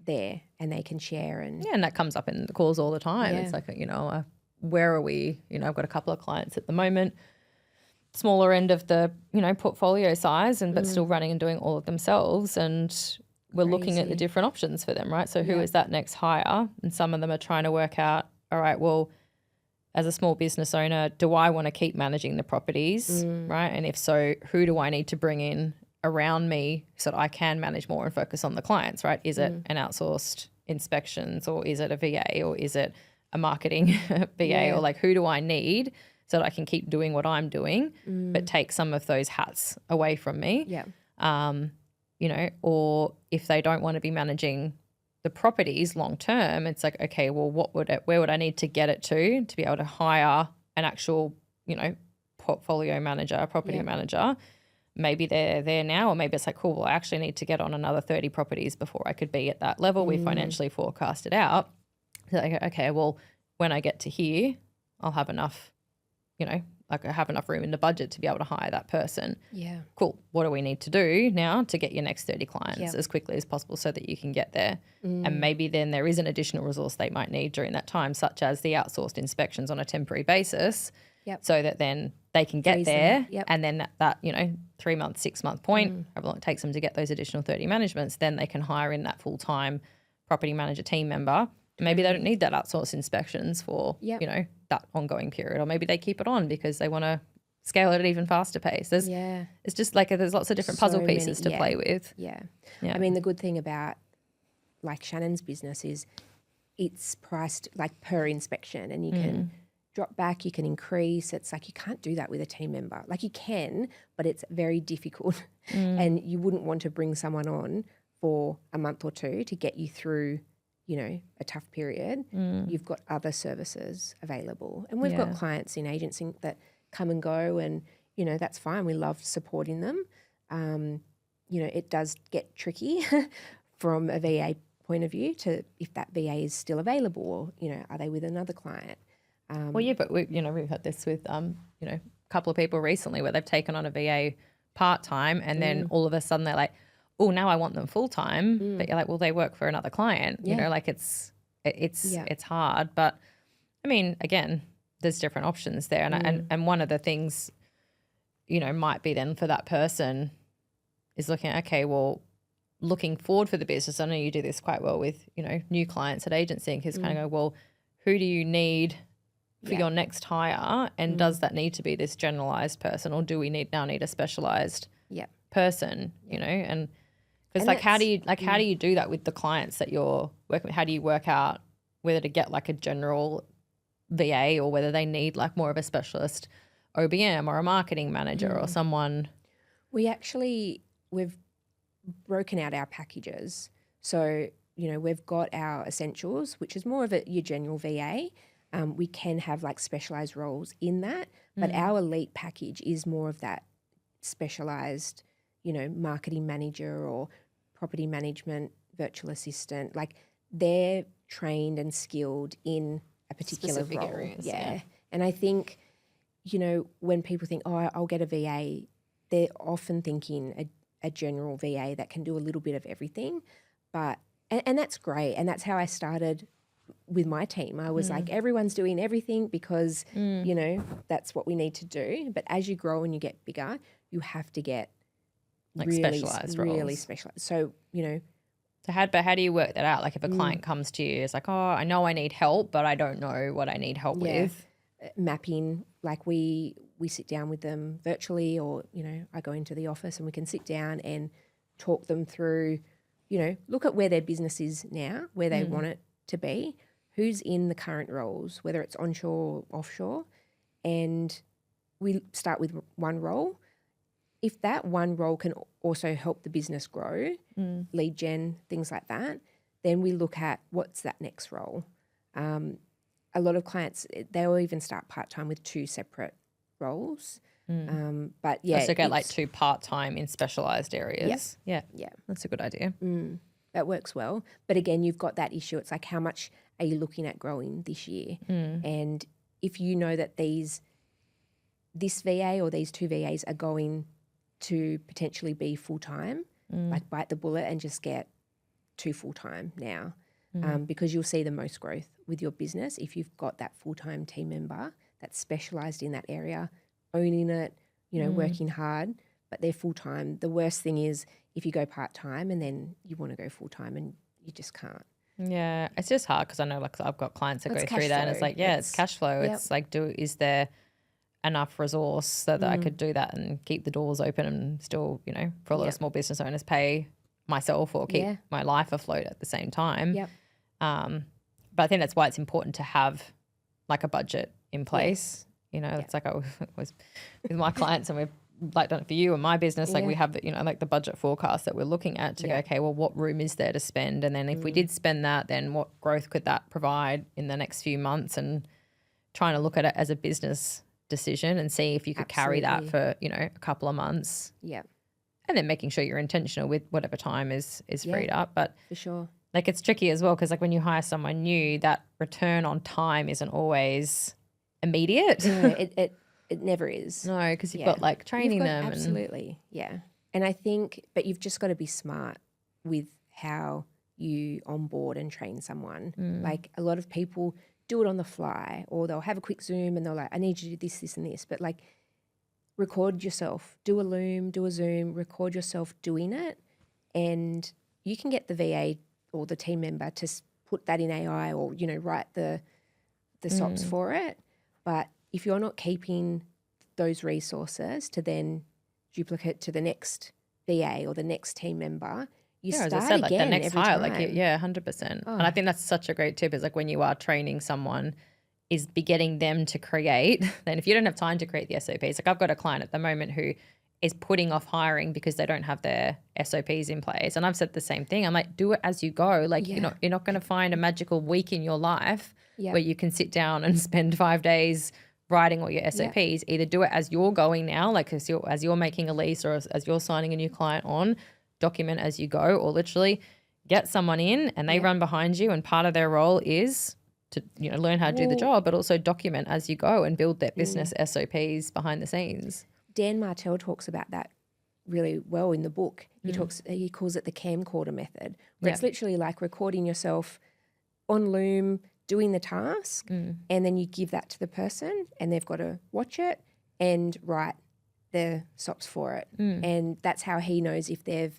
there and they can share. And and that comes up in the calls all the time. It's like, you know, where are we? You know, I've got a couple of clients at the moment, smaller end of the, you know, portfolio size, and but still running and doing all of themselves, and we're looking at the different options for them, right? So who is that next hire? And some of them are trying to work out, all right, well, as a small business owner, do I want to keep managing the properties, right? And if so, who do I need to bring in around me so that I can manage more and focus on the clients, right? Is it an outsourced inspections, or is it a VA, or is it a marketing VA, or like who do I need so that I can keep doing what I'm doing, but take some of those hats away from me? You know, or if they don't want to be managing the properties long term, it's like, okay, well, where would I need to get it to be able to hire an actual, you know, portfolio manager, property manager? Maybe they're there now, or maybe it's like, cool, well, I actually need to get on another 30 properties before I could be at that level. We financially forecast it out. So like, okay, well, when I get to here, I'll have enough, you know, like I have enough room in the budget to be able to hire that person. Yeah. Cool. What do we need to do now to get your next 30 clients as quickly as possible so that you can get there? And maybe then there is an additional resource they might need during that time, such as the outsourced inspections on a temporary basis, so that then they can get there. And then that, you know, 3 month, 6 month point, however long it takes them to get those additional 30 managements, then they can hire in that full-time property manager team member. Maybe they don't need that outsourced inspections for, you know, that ongoing period, or maybe they keep it on because they want to scale it at an even faster pace. It's just like there's lots of different puzzle pieces to play with. I mean, the good thing about like Shannon's business is it's priced like per inspection, and you can drop back, you can increase. It's like you can't do that with a team member. Like you can, but it's very difficult and you wouldn't want to bring someone on for a month or two to get you through, you know, a tough period. You've got other services available. And we've got clients in agency that come and go, and, you know, that's fine. We love supporting them. You know, it does get tricky from a VA point of view to if that VA is still available, or, you know, are they with another client? Well, yeah, but we've had this with, you know, a couple of people recently where they've taken on a VA part-time, and then all of a sudden they're like, oh, now I want them full-time. But you're like, well, they work for another client. You know, like it's hard. But I mean, again, there's different options there. And one of the things, you know, might be then for that person is looking at, okay, well, looking forward for the business. I know you do this quite well with, you know, new clients at agency, because kind of go, well, who do you need for your next hire? And does that need to be this generalized person, or do we need a specialized person, you know? And because like how do you do that with the clients that you're working with? How do you work out whether to get like a general VA, or whether they need like more of a specialist OBM or a marketing manager or someone? We've broken out our packages. So, you know, we've got our essentials, which is more of your general VA. We can have like specialized roles in that, but our elite package is more of that specialized, marketing manager or property management virtual assistant. Like they're trained and skilled in a particular Specific role. areas, Yeah. And I think, when people think, oh, I'll get a VA, they're often thinking a general VA that can do a little bit of everything. But and that's great. And that's how I started with my team. I was like, everyone's doing everything because, that's what we need to do. But as you grow and you get bigger, you have to get Like really specialised really roles. specialized. So, So how do you work that out? Like if a client comes to you, it's like, oh, I know I need help, but I don't know what I need help with. mapping, like we sit down with them virtually or, I go into the office and we can sit down and talk them through, look at where their business is now, where they want it to be, who's in the current roles, whether it's onshore or offshore. And we start with one role. If that one role can also help the business grow, lead gen, things like that, then we look at what's that next role. A lot of clients, they'll even start part-time with 2 separate roles. But yeah. So get like 2 part-time in specialised areas. Yeah. That's a good idea. That works well. But again, you've got that issue. It's like, how much are you looking at growing this year? And if you know that this VA or these 2 VAs are going to potentially be full-time, like bite the bullet and just get 2 full-time now, because you'll see the most growth with your business if you've got that full-time team member that's specialised in that area, owning it, working hard, but they're full-time. The worst thing is if you go part-time and then you want to go full-time and you just can't. Yeah, it's just hard because I know like I've got clients that It's go cash through that and flow. it's like, it's cash flow. Yep. It's like, is there enough resource so that I could do that and keep the doors open and still, for a lot of small business owners, pay myself or keep my life afloat at the same time. Yep. But I think that's why it's important to have like a budget in place. It's like I was with my clients and we've like done it for you and my business. Like we have, like the budget forecast that we're looking at to go, okay, well, what room is there to spend? And then if we did spend that, then what growth could that provide in the next few months? And trying to look at it as a business decision and see if you could carry that for, a couple of months. Yeah. And then making sure you're intentional with whatever time is freed up. But for sure. Like it's tricky as well because like when you hire someone new, that return on time isn't always immediate. It never is. No, because you've got like training them. Absolutely. Yeah. And I think, but you've just got to be smart with how you onboard and train someone. Like a lot of people do it on the fly or they'll have a quick Zoom and they're like, I need you to do this, this and this. But like record yourself, do a Loom, do a Zoom, record yourself doing it. And you can get the VA or the team member to put that in AI or, write the SOPs for it. But if you're not keeping those resources to then duplicate to the next VA or the next team member, you start as I said, again like the next every hire, time. like 100%. And I think that's such a great tip is like when you are training someone is be getting them to create. Then if you don't have time to create the SOPs, like I've got a client at the moment who is putting off hiring because they don't have their SOPs in place. And I've said the same thing. I'm like, do it as you go. Like you're not going to find a magical week in your life where you can sit down and spend 5 days writing all your SOPs. Either do it as you're going now, like as you're making a lease or as you're signing a new client on, document as you go, or literally get someone in and they run behind you and part of their role is to learn how to do the job, but also document as you go and build their business SOPs behind the scenes. Dan Martell talks about that really well in the book. He calls it the camcorder method, where it's literally like recording yourself on Loom doing the task and then you give that to the person and they've got to watch it and write the SOPs for it. And that's how he knows if they've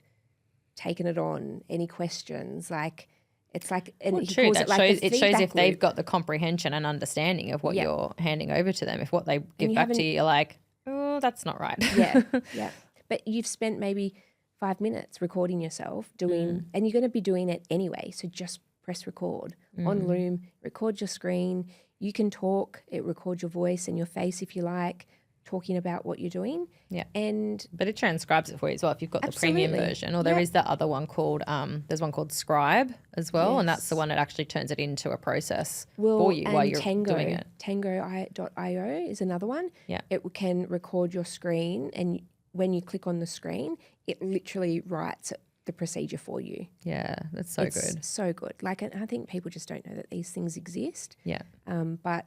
taken it on, any questions, like it's like, and well, he true. calls That it like shows, the it shows if feedback they've loop. got the comprehension and understanding of what you're handing over to them. If what they give back to you, you're like, oh, that's not right. Yeah. But you've spent maybe 5 minutes recording yourself doing, and you're going to be doing it anyway. So just press record on Loom, record your screen. You can talk, it records your voice and your face if you like, talking about what you're doing. Yeah. But it transcribes it for you as well if you've got the premium version. Or there is the other one called, there's one called Scribe as well, and that's the one that actually turns it into a process for you while you're doing it. Tango.io is another one. Yeah. It can record your screen and when you click on the screen, it literally writes the procedure for you. Yeah, that's so It's good. so good. Like, I think people just don't know that these things exist. Yeah. But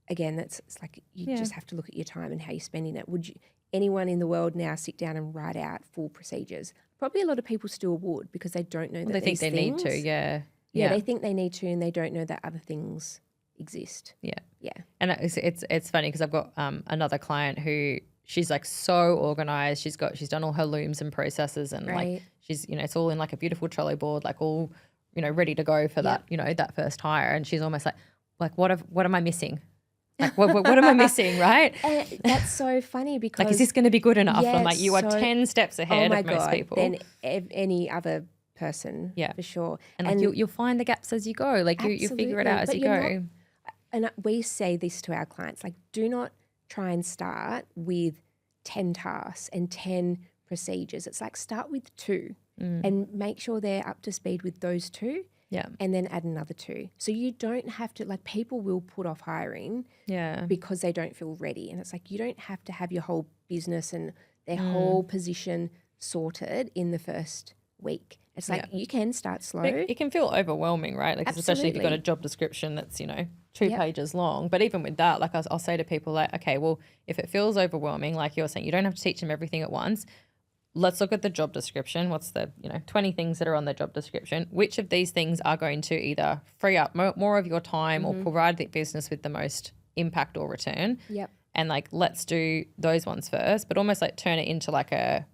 again, it's like you Yeah. just have to look at your time and how you're spending it. Would anyone in the world now sit down and write out full procedures? Probably a lot of people still would, because they don't know that They think these they things, need to, yeah. Yeah, they think they need to, and they don't know that other things exist. Yeah. Yeah. And it's funny because I've got another client who she's like so organized. She's done all her looms and processes, and like Right. she's, you know, it's all in like a beautiful Trello board, like all, you know, ready to go for that, you know, that first hire. And she's almost like what am I missing? Like what am I missing, right? And that's so funny because Like, is this going to be good enough? Yeah, I'm like, you are 10 steps ahead of most people. than any other person, Yeah. for sure. And like you'll find the gaps as you go. Like you figure it Absolutely. out as But you you're go. not- and we say this to our clients, like, do not try and start with 10 tasks and 10 procedures. It's like, start with 2 and make sure they're up to speed with those 2. Yeah. And then add another 2. So you don't have to, like, people will put off hiring Yeah. because they don't feel ready. And it's like, you don't have to have your whole business and their whole position sorted in the first week. It's like, you can start slow. But it can feel overwhelming, right? Like, especially if you've got a Absolutely. job description that's, you know, 2 pages long. But even with that, like I'll say to people like, okay, well, if it feels overwhelming, like you're saying, you don't have to teach them everything at once. Let's look at the job description. What's the, 20 things that are on the job description? Which of these things are going to either free up more of your time or provide the business with the most impact or return? Yep. And like, let's do those ones first, but almost like turn it into like a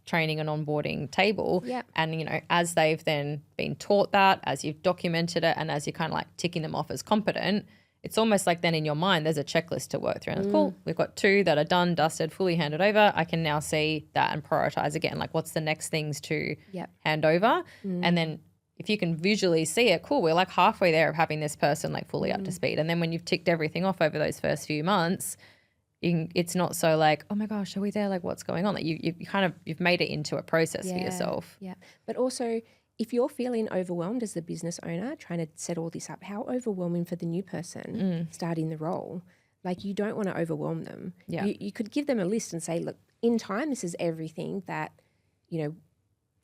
training and onboarding table. Yep. And, as they've then been taught that, as you've documented it, and as you're kind of like ticking them off as competent, it's almost like then in your mind there's a checklist to work through. And it's cool. We've got 2 that are done, dusted, fully handed over. I can now see that and prioritize again. Like, what's the next things to hand over? And then if you can visually see it, cool, we're like halfway there of having this person like fully up to speed. And then when you've ticked everything off over those first few months, it's not so like, oh my gosh, are we there? Like, what's going on? Like you've made it into a process for yourself. Yeah. But also, if you're feeling overwhelmed as the business owner trying to set all this up, how overwhelming for the new person starting the role. Like, you don't want to overwhelm them. Yeah. You could give them a list and say, look, in time, this is everything that,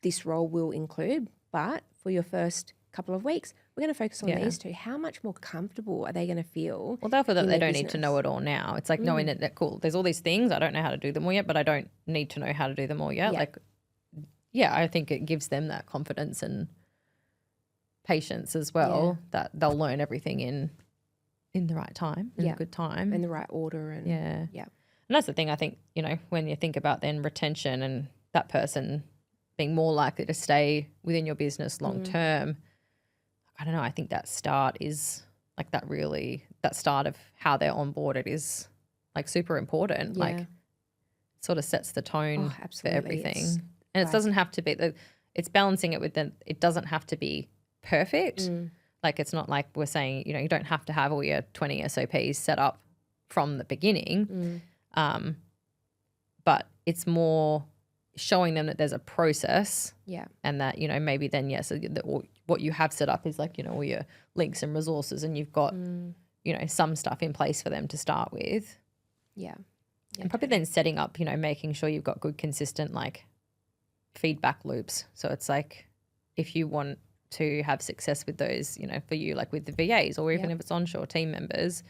this role will include. But for your first couple of weeks, we're going to focus on these 2. How much more comfortable are they going to feel? Well, therefore that in they their don't need to know it all now. It's like knowing that cool, there's all these things. I don't know how to do them all yet, but I don't need to know how to do them all yet. Yeah. Like, yeah, I think it gives them that confidence and patience as well that they'll learn everything in the right time, in a good time. In the right order. And Yeah. Yeah. And that's the thing, I think, when you think about then retention and that person being more likely to stay within your business long term, I don't know, I think that start is like that start of how they're onboarded is like super important. Yeah. Like, sort of sets the tone for absolutely. everything. And it doesn't have to be, it's balancing it with it doesn't have to be perfect. Like, it's not like we're saying, you don't have to have all your 20 SOPs set up from the beginning. But it's more showing them that there's a process. Yeah. And that, maybe then, yes, what you have set up is like, all your links and resources, and you've got, some stuff in place for them to start with. Yeah. And probably then setting up, making sure you've got good, consistent, like, feedback loops. So it's like, if you want to have success with those, for you, like with the VAs, or even if it's onshore team members,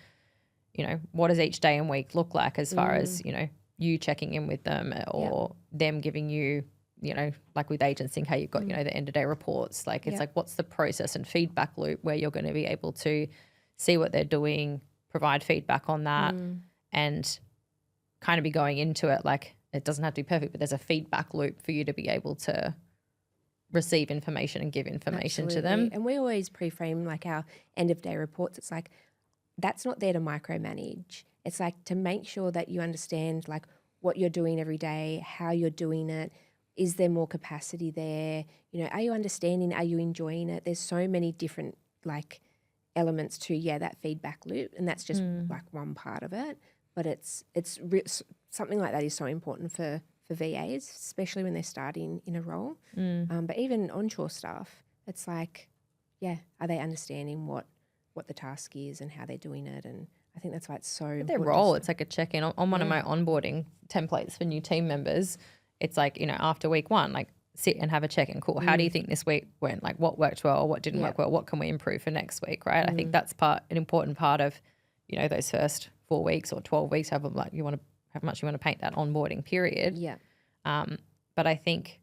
what does each day and week look like as far as, you checking in with them, or them giving you, like with agency, how you've got, the end of day reports. Like, it's like, what's the process and feedback loop where you're going to be able to see what they're doing, provide feedback on that, and kind of be going into it like, it doesn't have to be perfect, but there's a feedback loop for you to be able to receive information and give information to them. And we always pre-frame like our end of day reports. It's like, that's not there to micromanage. It's like to make sure that you understand like what you're doing every day, how you're doing it. Is there more capacity there? Are you understanding? Are you enjoying it? There's so many different like elements to that feedback loop, and that's just like one part of it. But it's something like that is so important for VAs, especially when they're starting in a role. But even onshore staff, it's like, are they understanding what the task is and how they're doing it, and I think that's why it's so their important. role. It's like a check-in on one of my onboarding templates for new team members. It's like, you know, after week 1, like sit and have a check-in. Cool. How do you think this week went? Like what worked well, what didn't work well? What can we improve for next week, right? I think that's an important part of, you know, those first 4 weeks or 12 weeks, however much you want to paint that onboarding period. Yeah. But I think,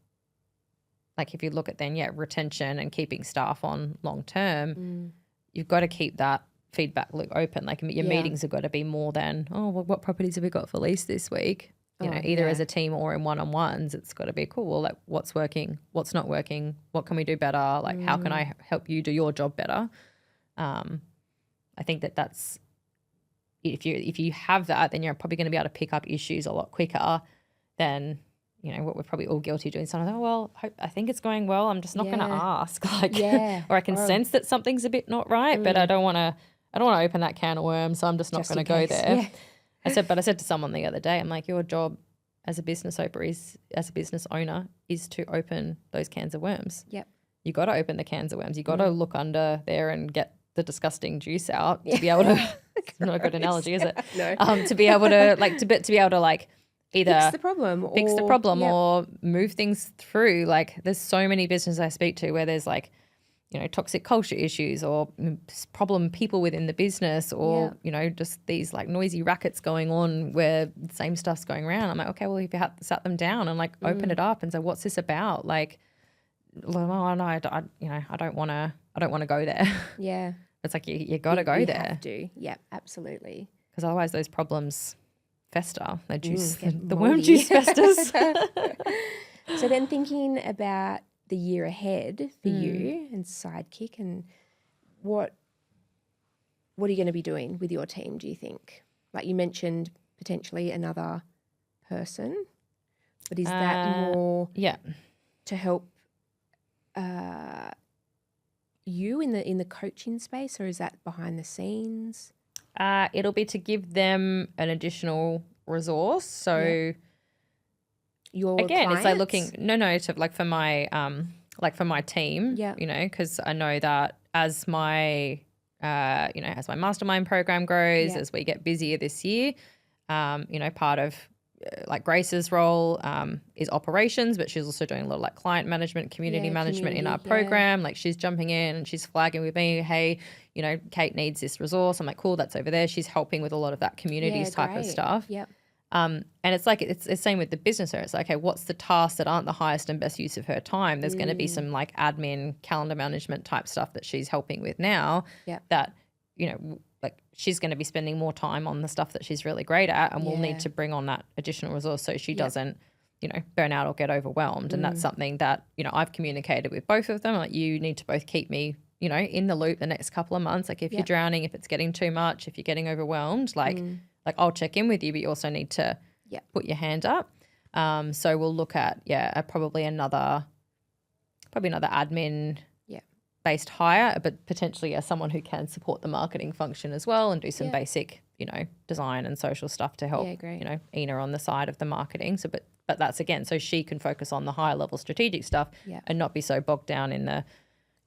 like, if you look at then, retention and keeping staff on long term, you've got to keep that feedback loop open. Like your meetings have got to be more than, well, what properties have we got for lease this week? You know, either as a team or in one-on-ones, it's got to be cool. Well, like what's working, what's not working, what can we do better? Like how can I help you do your job better? I think that's, if you have that, then you're probably going to be able to pick up issues a lot quicker than, you know, what we're probably all guilty of doing. Sometimes, I think it's going well. I'm just not going to ask, like, or I can sense that something's a bit not right, but I don't want to open that can of worms, so I'm just not going to go there. Yeah. I said to someone the other day, I'm like, your job as a business owner is to open those cans of worms. Yep. You got to open the cans of worms. You got to look under there and get the disgusting juice out to be able to. It's not a good analogy, is it? No. To be able to either fix the problem or move things through. Like there's so many businesses I speak to where there's like, you know, toxic culture issues or problem people within the business or, you know, just these like noisy rackets going on where the same stuff's going around. I'm like, okay, well, if you had to sat them down and like open it up and say, what's this about? Like, oh no, I don't want to go there. Yeah. It's like you got to go there. You have to. Yeah, absolutely. Because otherwise those problems fester. The moldy. worm juice festers. So then thinking about the year ahead for you and Sidekick, and what are you going to be doing with your team, do you think? Like you mentioned potentially another person, but is that more to help you in the coaching space, or is that behind the scenes? It'll be to give them an additional resource. So your again, clients? it's like looking to for my team. You know, because I know that as my as my mastermind program grows, as we get busier this year, you know, part of like Grace's role is operations, but she's also doing a lot of like client management, community management in our program. Like she's jumping in and she's flagging with me, hey, you know, Kate needs this resource. I'm like, cool, that's over there. She's helping with a lot of that communities type of stuff. Yep. And it's like it's the same with the business owner. It's like, okay, what's the tasks that aren't the highest and best use of her time? There's going to be some like admin, calendar management type stuff that she's helping with now that, you know, like she's going to be spending more time on the stuff that she's really great at, and we'll need to bring on that additional resource so she doesn't, you know, burn out or get overwhelmed. And that's something that, you know, I've communicated with both of them. Like you need to both keep me, you know, in the loop the next couple of months. Like if you're drowning, if it's getting too much, if you're getting overwhelmed, like I'll check in with you, but you also need to put your hand up. So we'll look at, probably another admin based hire, but potentially as someone who can support the marketing function as well and do some basic, you know, design and social stuff to help, you know, Ina on the side of the marketing. So, but that's again, so she can focus on the higher level strategic stuff and not be so bogged down in the,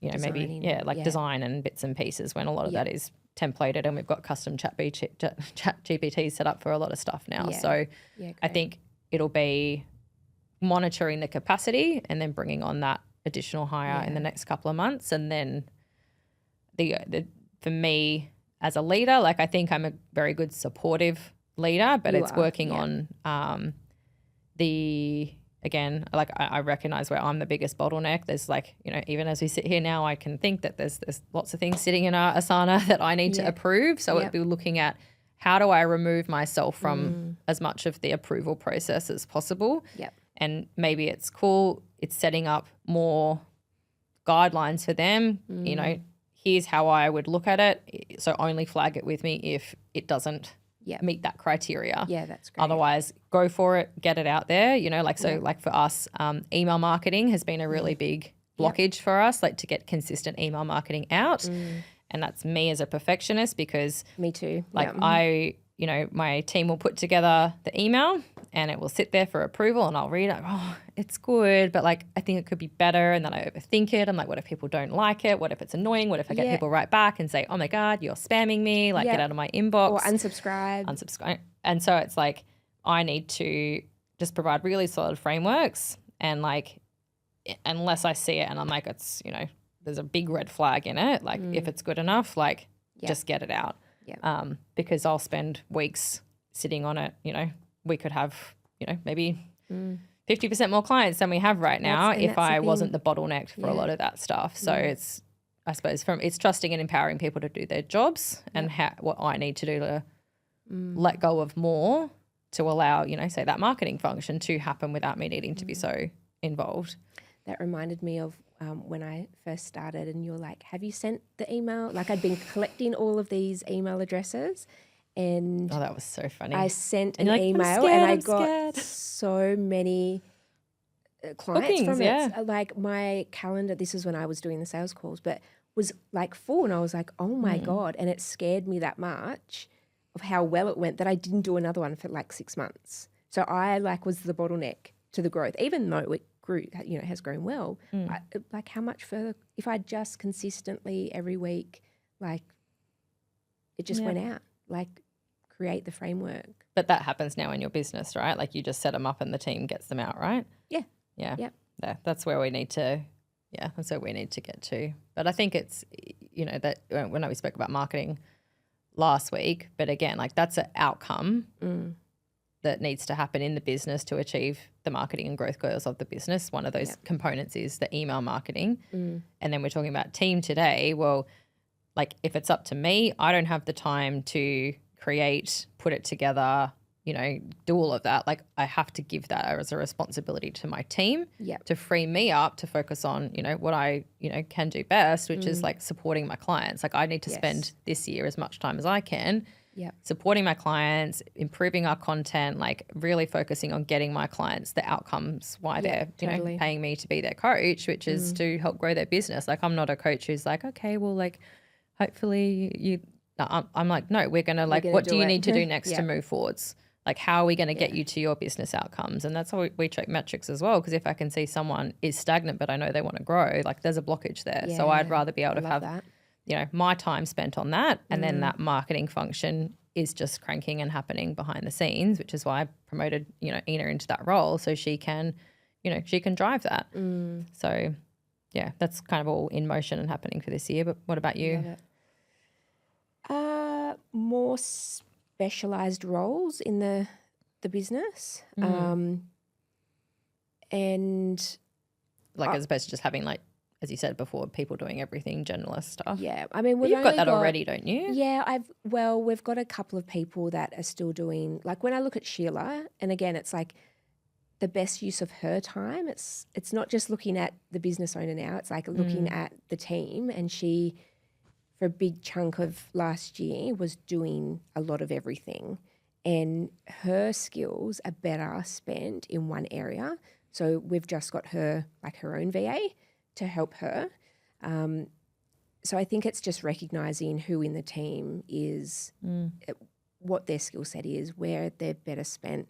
you know, design and bits and pieces when a lot of that is templated, and we've got custom chat GPT set up for a lot of stuff now. So I think it'll be monitoring the capacity and then bringing on that additional hire in the next couple of months. And then the for me as a leader, like I think I'm a very good supportive leader, but it's working on again, like I recognize where I'm the biggest bottleneck. There's like, you know, even as we sit here now, I can think that there's lots of things sitting in our Asana that I need to approve. So it'd be looking at how do I remove myself from as much of the approval process as possible. And maybe it's setting up more guidelines for them. You know, here's how I would look at it. So only flag it with me if it doesn't meet that criteria. Yeah, that's great. Otherwise, go for it, get it out there. You know, like so like for us, email marketing has been a really big blockage for us, like to get consistent email marketing out. And that's me as a perfectionist because me too. Like my team will put together the email and it will sit there for approval and I'll read it. Oh, it's good, but like I think it could be better, and then I overthink it. I'm like, what if people don't like it? What if it's annoying? What if I get people right back and say, oh my God, you're spamming me, like get out of my inbox. Or unsubscribe. And so it's like I need to just provide really solid frameworks, and like unless I see it and I'm like, it's, you know, there's a big red flag in it, like if it's good enough, like just get it out. Because I'll spend weeks sitting on it, you know, we could have, you know, maybe 50% more clients than we have right now if I wasn't the bottleneck for a lot of that stuff. So it's, I suppose, it's trusting and empowering people to do their jobs and what I need to do to let go of more to allow, you know, say that marketing function to happen without me needing to be so involved. That reminded me of when I first started and you're like, have you sent the email? Like I'd been collecting all of these email addresses and that was so funny. I sent an email and I got so many clients bookings, from it. Like my calendar, this is when I was doing the sales calls, but was like full and I was like, oh my God. And it scared me that much of how well it went that I didn't do another one for like 6 months. So I like was the bottleneck to the growth, even though it grew, you know, has grown well. Like how much further, if I just consistently every week, like it just went out, like create the framework. But that happens now in your business, right? Like you just set them up and the team gets them out, right? Yeah. That's where we need to, that's where we need to get to. But I think it's, you know, that when we spoke about marketing last week, but again, like that's an outcome that needs to happen in the business to achieve the marketing and growth goals of the business. One of those components is the email marketing. And then we're talking about team today. Well, like if it's up to me, I don't have the time to create, put it together, you know, do all of that. Like I have to give that as a responsibility to my team to free me up to focus on, you know, what I, you know, can do best, which is like supporting my clients. Like I need to spend this year as much time as I can supporting my clients, improving our content, like really focusing on getting my clients the outcomes why they're, you know, paying me to be their coach, which is to help grow their business. Like I'm not a coach who's like, okay, well, like hopefully you, no, I'm like, no, we're going to like, what do you need to do next to move forwards? Like how are we going to get you to your business outcomes? And that's how we check metrics as well, because if I can see someone is stagnant but I know they want to grow, like there's a blockage there. So I'd rather be able to have that, you know, my time spent on that, and then that marketing function is just cranking and happening behind the scenes, which is why I promoted, you know, Ina into that role so she can, you know, she can drive that. So yeah, that's kind of all in motion and happening for this year. But what about you? More specialized roles in the business, and like as opposed to just having, like as you said before, people doing everything, generalist stuff. Yeah, I mean you've got that already, don't you? Yeah, we've got a couple of people that are still doing, like when I look at Sheila, and again it's like the best use of her time. It's not just looking at the business owner now. It's like looking at the team, and she, for a big chunk of last year, was doing a lot of everything, and her skills are better spent in one area. So we've just got her, like her own VA to help her. So I think it's just recognising who in the team is, what their skill set is, where they're better spent.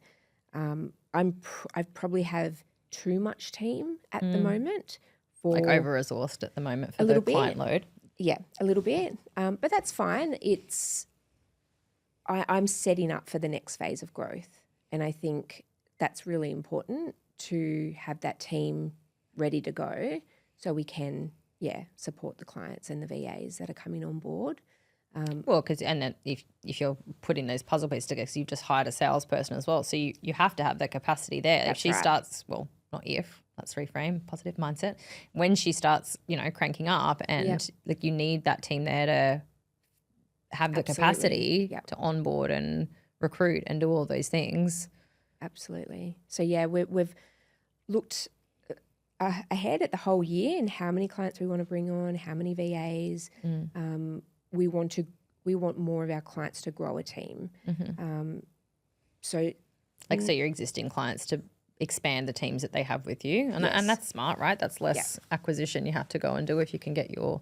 I probably have too much team at the moment. Like over-resourced at the moment for the client load. Yeah, a little bit. But that's fine. I'm setting up for the next phase of growth. And I think that's really important to have that team ready to go so we can, support the clients and the VAs that are coming on board. Well, because and then if you're putting those puzzle pieces together, so you've just hired a salesperson as well. So you have to have that capacity there. That's if she starts, well, not if, let's reframe, positive mindset. When she starts, you know, cranking up and like you need that team there to have the capacity to onboard and recruit and do all those things. Absolutely. So we've looked ahead at the whole year and how many clients we want to bring on, how many VAs. We want more of our clients to grow a team. So your existing clients to expand the teams that they have with you. And that's smart, right? That's less acquisition you have to go and do if you can get your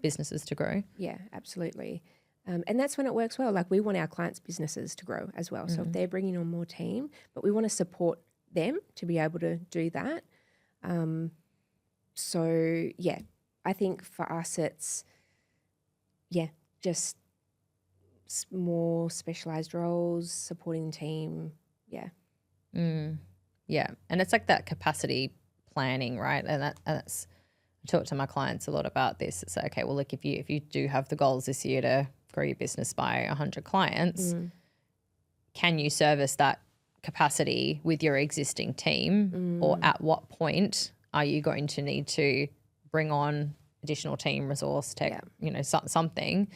businesses to grow. Yeah, absolutely. And that's when it works well. Like we want our clients' businesses to grow as well. So if they're bringing on more team, but we want to support them to be able to do that. So, yeah, I think for us it's, just more specialised roles, supporting the team, yeah. Yeah, and it's like that capacity planning, right? And that's I talk to my clients a lot about this. It's like, okay, well, look, if you do have the goals this year to grow your business by 100 clients, can you service that capacity with your existing team, or at what point are you going to need to bring on additional team resource, tech, something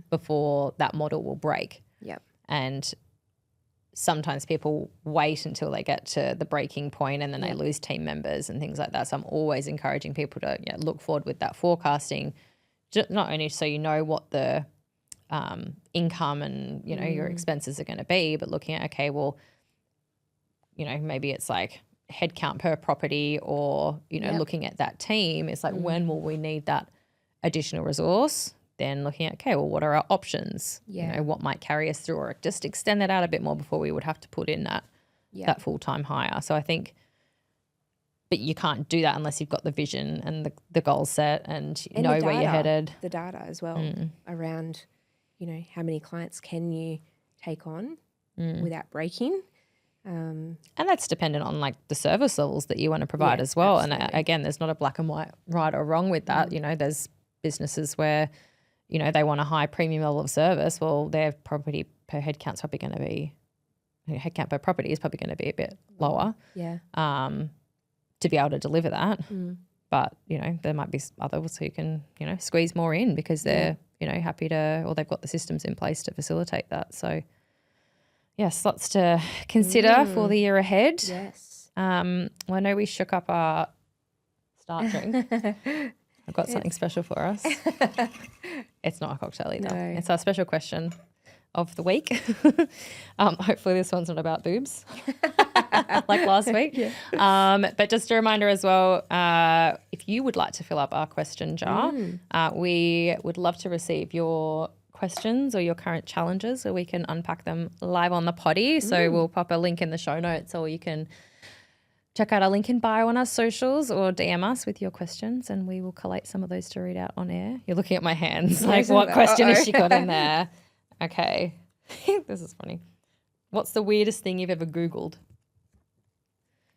before that model will break? Yep. And sometimes people wait until they get to the breaking point and then they lose team members and things like that. So I'm always encouraging people to look forward with that forecasting, not only so you know what the income and, your expenses are going to be, but looking at, okay, well, maybe it's like headcount per property or, looking at that team. It's like, when will we need that additional resource? Then looking at, okay, well, what are our options? What might carry us through, or just extend that out a bit more before we would have to put in that full-time hire. So I think, but you can't do that unless you've got the vision and the goal set and you know where you're headed. The data as well around, how many clients can you take on without breaking. And that's dependent on like the service levels that you want to provide as well. Absolutely. And again, there's not a black and white right or wrong with that. There's businesses where they want a high premium level of service. Well, their property per headcount is probably going to be, headcount per property is probably going to be a bit lower. Yeah. To be able to deliver that. But, there might be others who can, squeeze more in because they're, happy to, or they've got the systems in place to facilitate that. So, yes, lots to consider for the year ahead. Yes. Well, I know we shook up our start drink. I've got something special for us. It's not a cocktail either. No. It's our special question of the week. Hopefully this one's not about boobs like last week. But just a reminder as well, if you would like to fill up our question jar, we would love to receive your questions or your current challenges so we can unpack them live on the potty. So we'll pop a link in the show notes, or you can check out our link in bio on our socials or DM us with your questions and we will collate some of those to read out on air. You're looking at my hands like, what question has she got in there? Okay. This is funny. What's the weirdest thing you've ever Googled?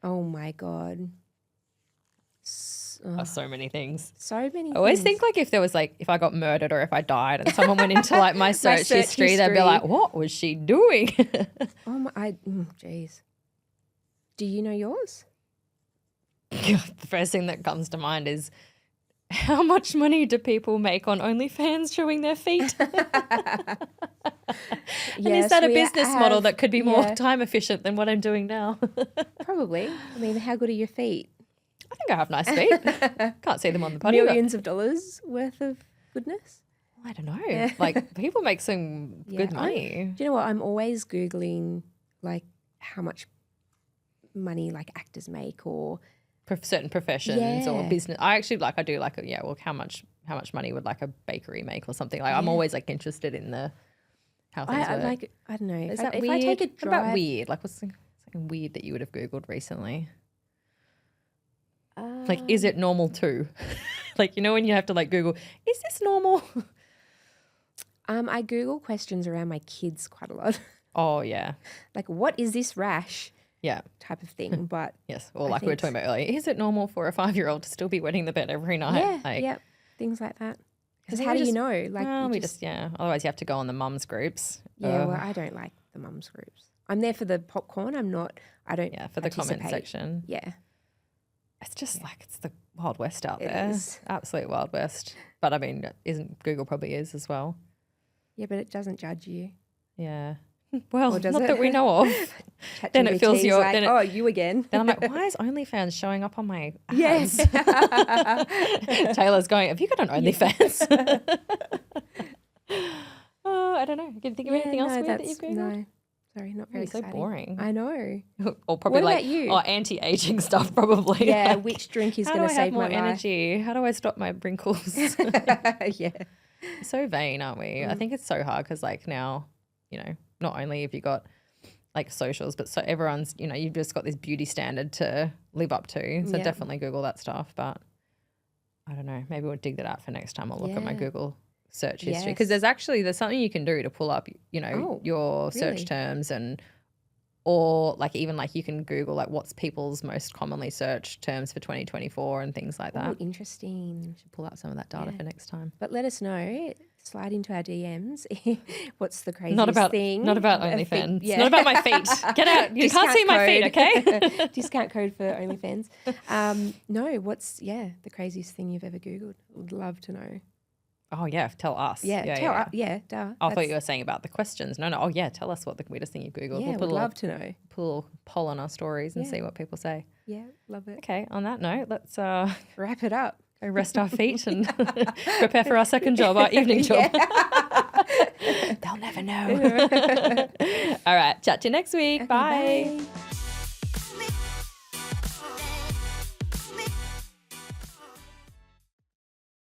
Oh, my God. So many things. So many things. I always think like if there was like, if I got murdered or if I died and someone went into like my search history, they'd be like, what was she doing? Geez. Do you know yours? The first thing that comes to mind is, how much money do people make on OnlyFans showing their feet? And is that a business model that could be more time efficient than what I'm doing now? Probably. I mean, how good are your feet? I think I have nice feet. Can't see them on the potty. Millions of dollars worth of goodness? I don't know. Yeah. Like people make some good money. Do you know what? I'm always Googling like how much money like actors make or certain professions or business. I actually I do like how much money would like a bakery make or something? Like I'm always like interested in the how things work. Like I don't know. Is that weird? If I take a drive, about weird, like what's something weird that you would have Googled recently? Like, is it normal too? Like, when you have to like Google, is this normal? I Google questions around my kids quite a lot. Oh yeah. Like, what is this rash? Yeah. Type of thing. But yes. Or like we were talking about earlier, is it normal for a 5-year-old to still be wetting the bed every night? Yeah. Things like that. Because how do you know? Like, otherwise you have to go on the mums groups. Yeah, well, I don't like the mums groups. I'm there for the popcorn. I don't for the comment section. Yeah. It's just like it's the Wild West out there. Is. Absolute Wild West. But I mean, Google probably is as well. Yeah, but it doesn't judge you. Yeah. Well, not that we know of. Then it feels your like, you again. Then I'm like, why is OnlyFans showing up on my ads? Yes. Taylor's going, have you got an OnlyFans? I don't know. Can you think of anything else weird that you've Googled? No. Sorry, not very exciting. So boring. I know. Or probably what about you? Anti-aging stuff probably. Yeah, like, which drink is going to save my life? How do I have more energy? How do I stop my wrinkles? Yeah. So vain, aren't we? I think it's so hard because like now, not only have you got like socials, but so everyone's, you know, you've just got this beauty standard to live up to. So definitely Google that stuff. But I don't know, maybe we'll dig that out for next time. I'll look at my Google search history, because there's something you can do to pull up, you know, your search terms, and or like even like you can Google like what's people's most commonly searched terms for 2024 and things like that. Oh, interesting. Should pull out some of that data for next time. But let us know. Slide into our DMs. What's the craziest thing? Not about OnlyFans. Not about my feet. Get out. You can't see my feet, okay? Discount code for OnlyFans. No, what's the craziest thing you've ever Googled? Would love to know. Oh, yeah, tell us. Duh. I thought you were saying about the questions. No. Oh, yeah, tell us what the weirdest thing you Googled. Yeah, we'd love to know. Put a little poll on our stories and see what people say. Yeah, love it. Okay, on that note, let's wrap it up. Go rest our feet and prepare for our second job, our evening job. They'll never know. All right, chat to you next week. Bye. Bye.